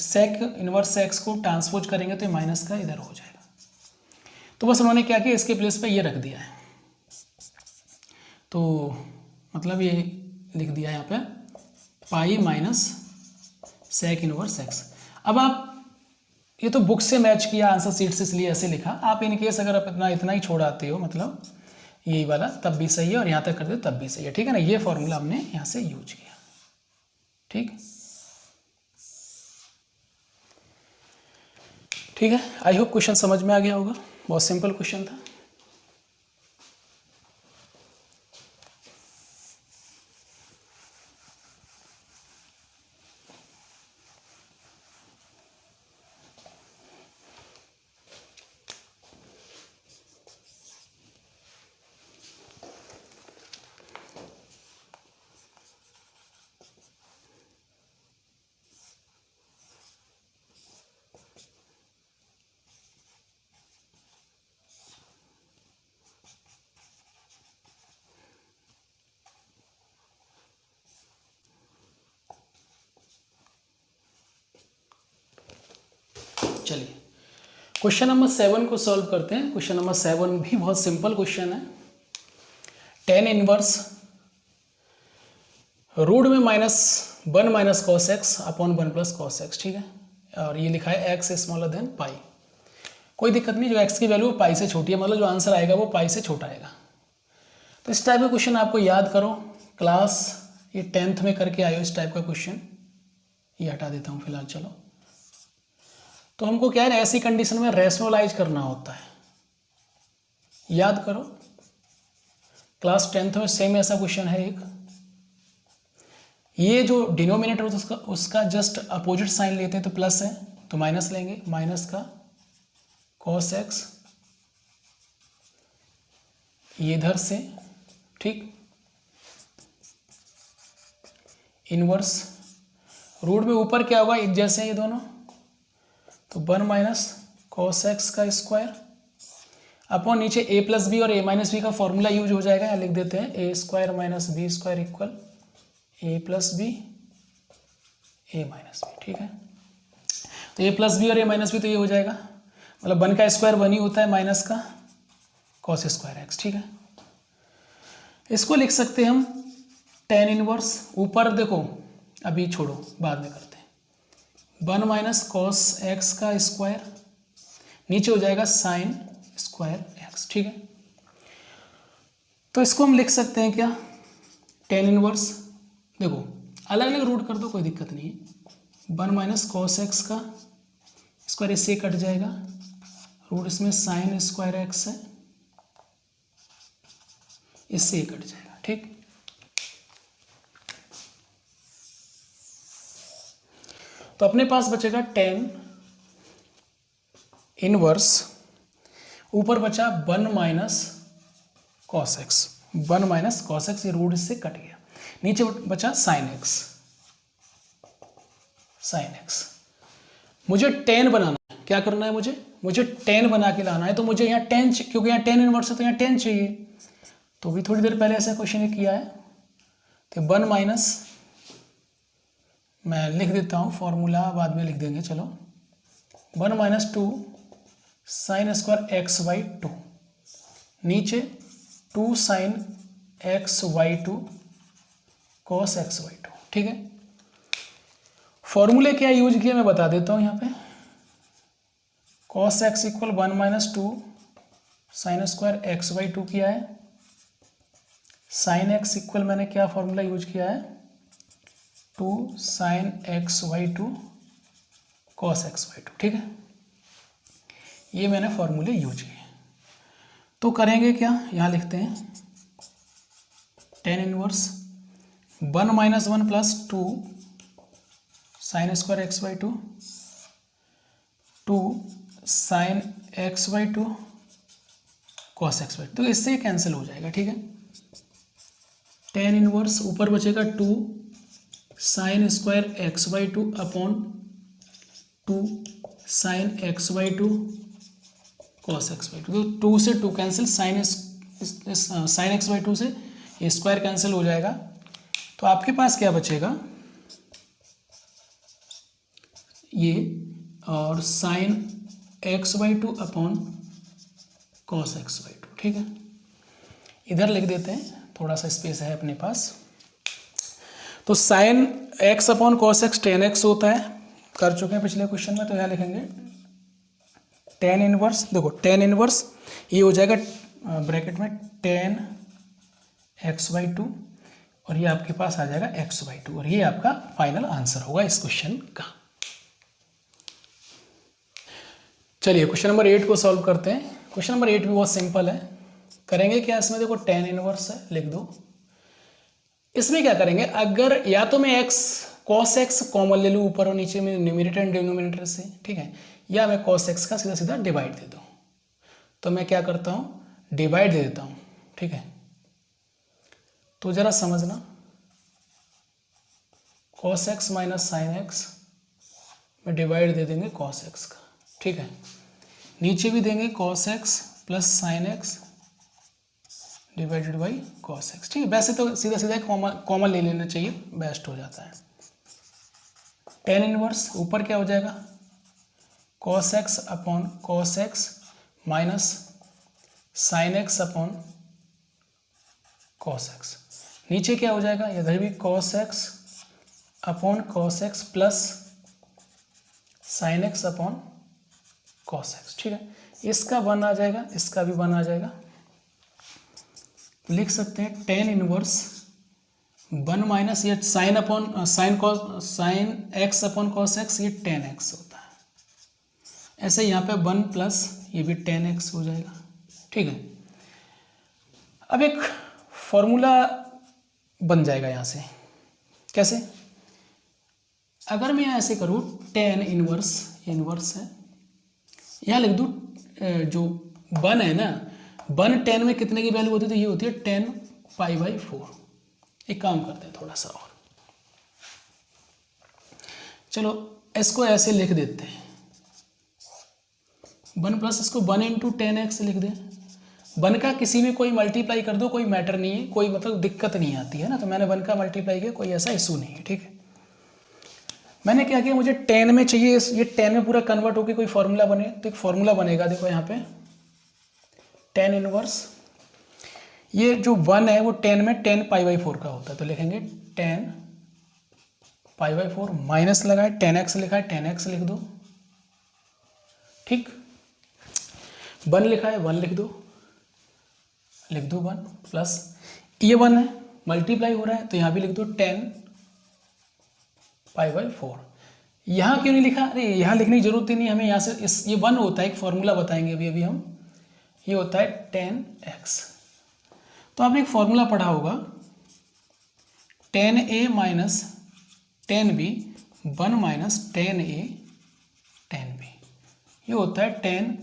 सेक इनवर्स x को ट्रांसपोज करेंगे तो ये माइनस का इधर हो जाएगा। तो बस उन्होंने क्या किया, इसके प्लेस पे ये रख दिया है, तो मतलब ये लिख दिया यहाँ पे pi minus sec inverse x। अब आप ये तो बुक से मैच किया, आंसर सीट से इसलिए ऐसे लिखा। आप इन केस अगर आप इतना ही छोड़ाते हो मतलब यही वाला तब भी सही है, और यहाँ तक करते हो तब भी सही है, ठीक है ना। ये फॉर्मूला हमने यहाँ से यूज किया, ठीक ठीक है। आई होप क्वेश्चन समझ में आ गया होगा, बहुत सिंपल क्वेश्चन था। चलिए क्वेश्चन नंबर 7 को सॉल्व करते हैं। क्वेश्चन नंबर 7 भी बहुत सिंपल क्वेश्चन है। टेन इनवर्स रूट में -1 minus cos x upon 1 plus cos x, ठीक है। और ये लिखा है x स्मॉलर देन पाई। कोई दिक्कत नहीं, जो x की वैल्यू पाई से छोटी है, मतलब जो आंसर आएगा वो पाई से छोटा आएगा। तो इस टाइप का क्वेश्चन आपको याद करो, क्लास ये 10th में करके आयो इस टाइप का क्वेश्चन। ये हटा देता हूँ फिलहाल, चलो। तो हमको क्या है, ऐसी कंडीशन में रैशनलाइज करना होता है, याद करो। क्लास 10th में सेम ऐसा क्वेश्चन है एक। ये जो डिनोमिनेटर होता है उसका जस्ट अपोजिट साइन लेते हैं, तो प्लस है तो माइनस लेंगे, माइनस का कॉस एक्स ये इधर से, ठीक। इनवर्स रूट में ऊपर क्या होगा, एक जैसे हैं ये दोनों, तो 1 माइनस कॉस एक्स का स्क्वायर अपॉन नीचे ए प्लस बी और ए माइनस बी का फॉर्मूला यूज हो जाएगा। यहाँ लिख देते हैं a square minus b square equal a plus b a minus b, ठीक है। तो ये प्लस बी और ये माइनस बी, तो ये हो जाएगा, मतलब 1 का स्क्वायर 1 ही होता है माइनस का कॉस स्क्वायर एक्स। ठीक है, इसको लिख सकते हैं हम टेन इनवर्स, ऊपर देखो अभी छोड़ो बाद में करते हैं, 1 माइनस कॉस एक्स का स्क्वायर, नीचे हो जाएगा साइन स्क्वायर एक्स। ठीक है, तो इसको हम लिख सकते हैं क्या, टेन इनवर्स, देखो अलग अलग रूट कर दो कोई दिक्कत नहीं है, 1 माइनस कॉस एक्स का स्क्वायर, इससे कट जाएगा, रूट इसमें साइन स्क्वायर एक्स है, इससे कट जाएगा। ठीक, तो अपने पास बचेगा टेन इनवर्स, ऊपर बचा 1 minus cos x, 1 minus cos x, ये रूट इससे कट गया, नीचे बचा साइन एक्स, साइन एक्स। मुझे टेन बनाना है, क्या करना है मुझे टेन बना के लाना है, तो मुझे यहाँ टेन, क्योंकि यहाँ टेन इनवर्स है तो यहाँ टेन चाहिए, तो भी थोड़ी देर पहले ऐसा क्वेश्चन किया है, तो 1 माइनस, मैं लिख देता हूँ फॉर्मूला, बाद में लिख देंगे, चलो 1 minus 2 sine square x by 2, नीचे 2 sine x by 2 cos x by 2। ठीक है, फॉर्मूले क्या यूज किया मैं बता देता हूँ यहाँ पे, cos x equal 1 minus 2 sine square x by 2 किया है, साइन एक्स इक्वल मैंने क्या फॉर्मूला यूज किया है, 2 sine x by 2 cos x by 2। ठीक है, ये मैंने फॉर्मूले यूज किए, तो करेंगे क्या, यहाँ लिखते हैं tan inverse 1 minus 1 plus 2 sine square x by 2, 2 sine x by 2 cos x by 2, तो इससे कैंसिल हो जाएगा। ठीक है, टेन इनवर्स, ऊपर बचेगा 2 sine square x by 2 upon 2 sine x by 2 cos x by 2, तो 2 से 2 कैंसिल, साइन एक्स बाई 2 से ये स्क्वायर कैंसिल हो जाएगा, तो आपके पास क्या बचेगा, ये और sine x by 2 upon cos x by 2। ठीक है, इधर लिख देते हैं, थोड़ा सा स्पेस है अपने पास, तो sine x upon cos x ten x होता है, कर चुके हैं पिछले क्वेश्चन में, तो यहाँ लिखेंगे टेन इनवर्स, देखो टेन इनवर्स ये हो जाएगा ब्रैकेट में टेन एक्स बाई 2, और ये आपके पास आ जाएगा एक्स बाई 2, और ये आपका फाइनल आंसर होगा इस क्वेश्चन का। चलिए क्वेश्चन नंबर 8 को सॉल्व करते हैं। क्वेश्चन नंबर 8 भी बहुत सिंपल है, करेंगे क्या, इसमें देखो टेन इनवर्स है, लिख दो, इसमें क्या करेंगे, अगर या तो मैं एक्स कॉस एक्स कॉमन ले लूँ ऊपर और नीचे में न्यूमरेटर एंड डिनोमिनेटर से, ठीक है, या मैं कॉस एक्स का सीधा सीधा डिवाइड दे दूँ, तो मैं क्या करता हूँ, डिवाइड दे देता हूँ। ठीक है, तो जरा समझना, cos x minus sine x में डिवाइड दे देंगे कॉस एक्स का। ठीक है, नीचे भी देंगे cos x plus sine x divided by cos x. ठीक है, वैसे तो सीधा सीधा कॉमन ले लेना चाहिए, बेस्ट हो जाता है। टेन इनवर्स, ऊपर क्या हो जाएगा, cos x upon cos x minus sine x upon cos x, नीचे क्या हो जाएगा, इधर भी cos x upon cos x plus sine x upon cos x. ठीक है, इसका 1 आ जाएगा, इसका भी 1 आ जाएगा, लिख सकते हैं टेन इनवर्स 1 माइनस ये sine upon sine x upon cos x, ये टेन एक्स होता है, ऐसे यहाँ पे 1 प्लस ये भी टेन एक्स हो जाएगा। ठीक है, अब एक फॉर्मूला बन जाएगा यहाँ से, कैसे, अगर मैं यहाँ ऐसे करूँ टेन इनवर्स, इनवर्स है, यहाँ लिख दूँ जो 1 है ना, 1 10 में कितने की वैल्यू होती है, तो ये होती है 10 पाई बाई 4। एक काम करते हैं थोड़ा सा और, चलो इसको ऐसे लिख देते हैं 1 प्लस इसको 1 इंटू 10x लिख दें, 1 का किसी भी कोई मल्टीप्लाई कर दो, कोई मैटर नहीं है, कोई मतलब दिक्कत नहीं आती है ना, तो मैंने 1 का मल्टीप्लाई किया, कोई ऐसा इशू नहीं है। ठीक है, मैंने क्या किया, मुझे 10 में चाहिए, ये 10 में पूरा कन्वर्ट होकर कोई फॉर्मूला बने, तो एक फॉर्मूला बनेगा, देखो यहाँ पे tan इनवर्स, ये जो 1 है वो 10 में 10 π/4 का होता है, तो लिखेंगे 10 π/4 माइनस लगा है 10x लिखा है 10x लिख दो, ठीक। 1 लिखा है 1 लिख दो 1 प्लस ये 1 है मल्टीप्लाई हो रहा है तो यहाँ भी लिख दो 10 π/4। यहाँ क्यों नहीं लिखा, अरे यहाँ लिखने की जरूरत ही नहीं हमें, यहाँ से इस ये 1 होता है, एक फॉर्मूला बताएंगे अभी हम, ये होता है 10x। तो आपने एक फॉर्मूला पढ़ा होगा 10a minus 10b 1 minus 10a 10b, ये होता है 10,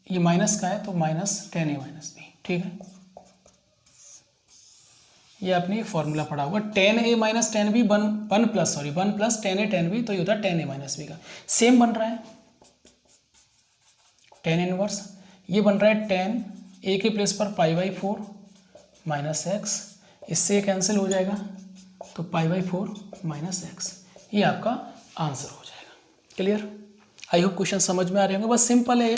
ये माइनस का है तो माइनस 10a माइनस b, ठीक है। ये आपने फॉर्मूला पढ़ा होगा 10a minus 10b 1 plus 10a 10b, तो ये होता है 10a माइनस b का। सेम बन रहा है 10 इनवर्स, ये बन रहा है 10 a के प्लेस पर π/4 माइनस एक्स, इससे कैंसिल हो जाएगा तो π/4 माइनस एक्स, ये आपका आंसर हो जाएगा। क्लियर, आई होप क्वेश्चन समझ में आ रहे होंगे, बस सिंपल है।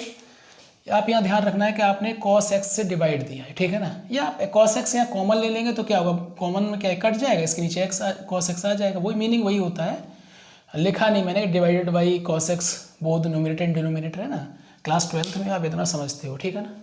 आप यहाँ ध्यान रखना है कि आपने cos x से डिवाइड दिया है, ठीक है ना, या आप cos x यहाँ कॉमन ले लेंगे तो क्या होगा, कॉमन में क्या कट जाएगा, इसके नीचे x cos x आ जाएगा, वही मीनिंग वही होता है, लिखा नहीं मैंने divided by cos x, both numerator and denominator है ना, क्लास 12th में आप इतना समझते हो, ठीक है ना।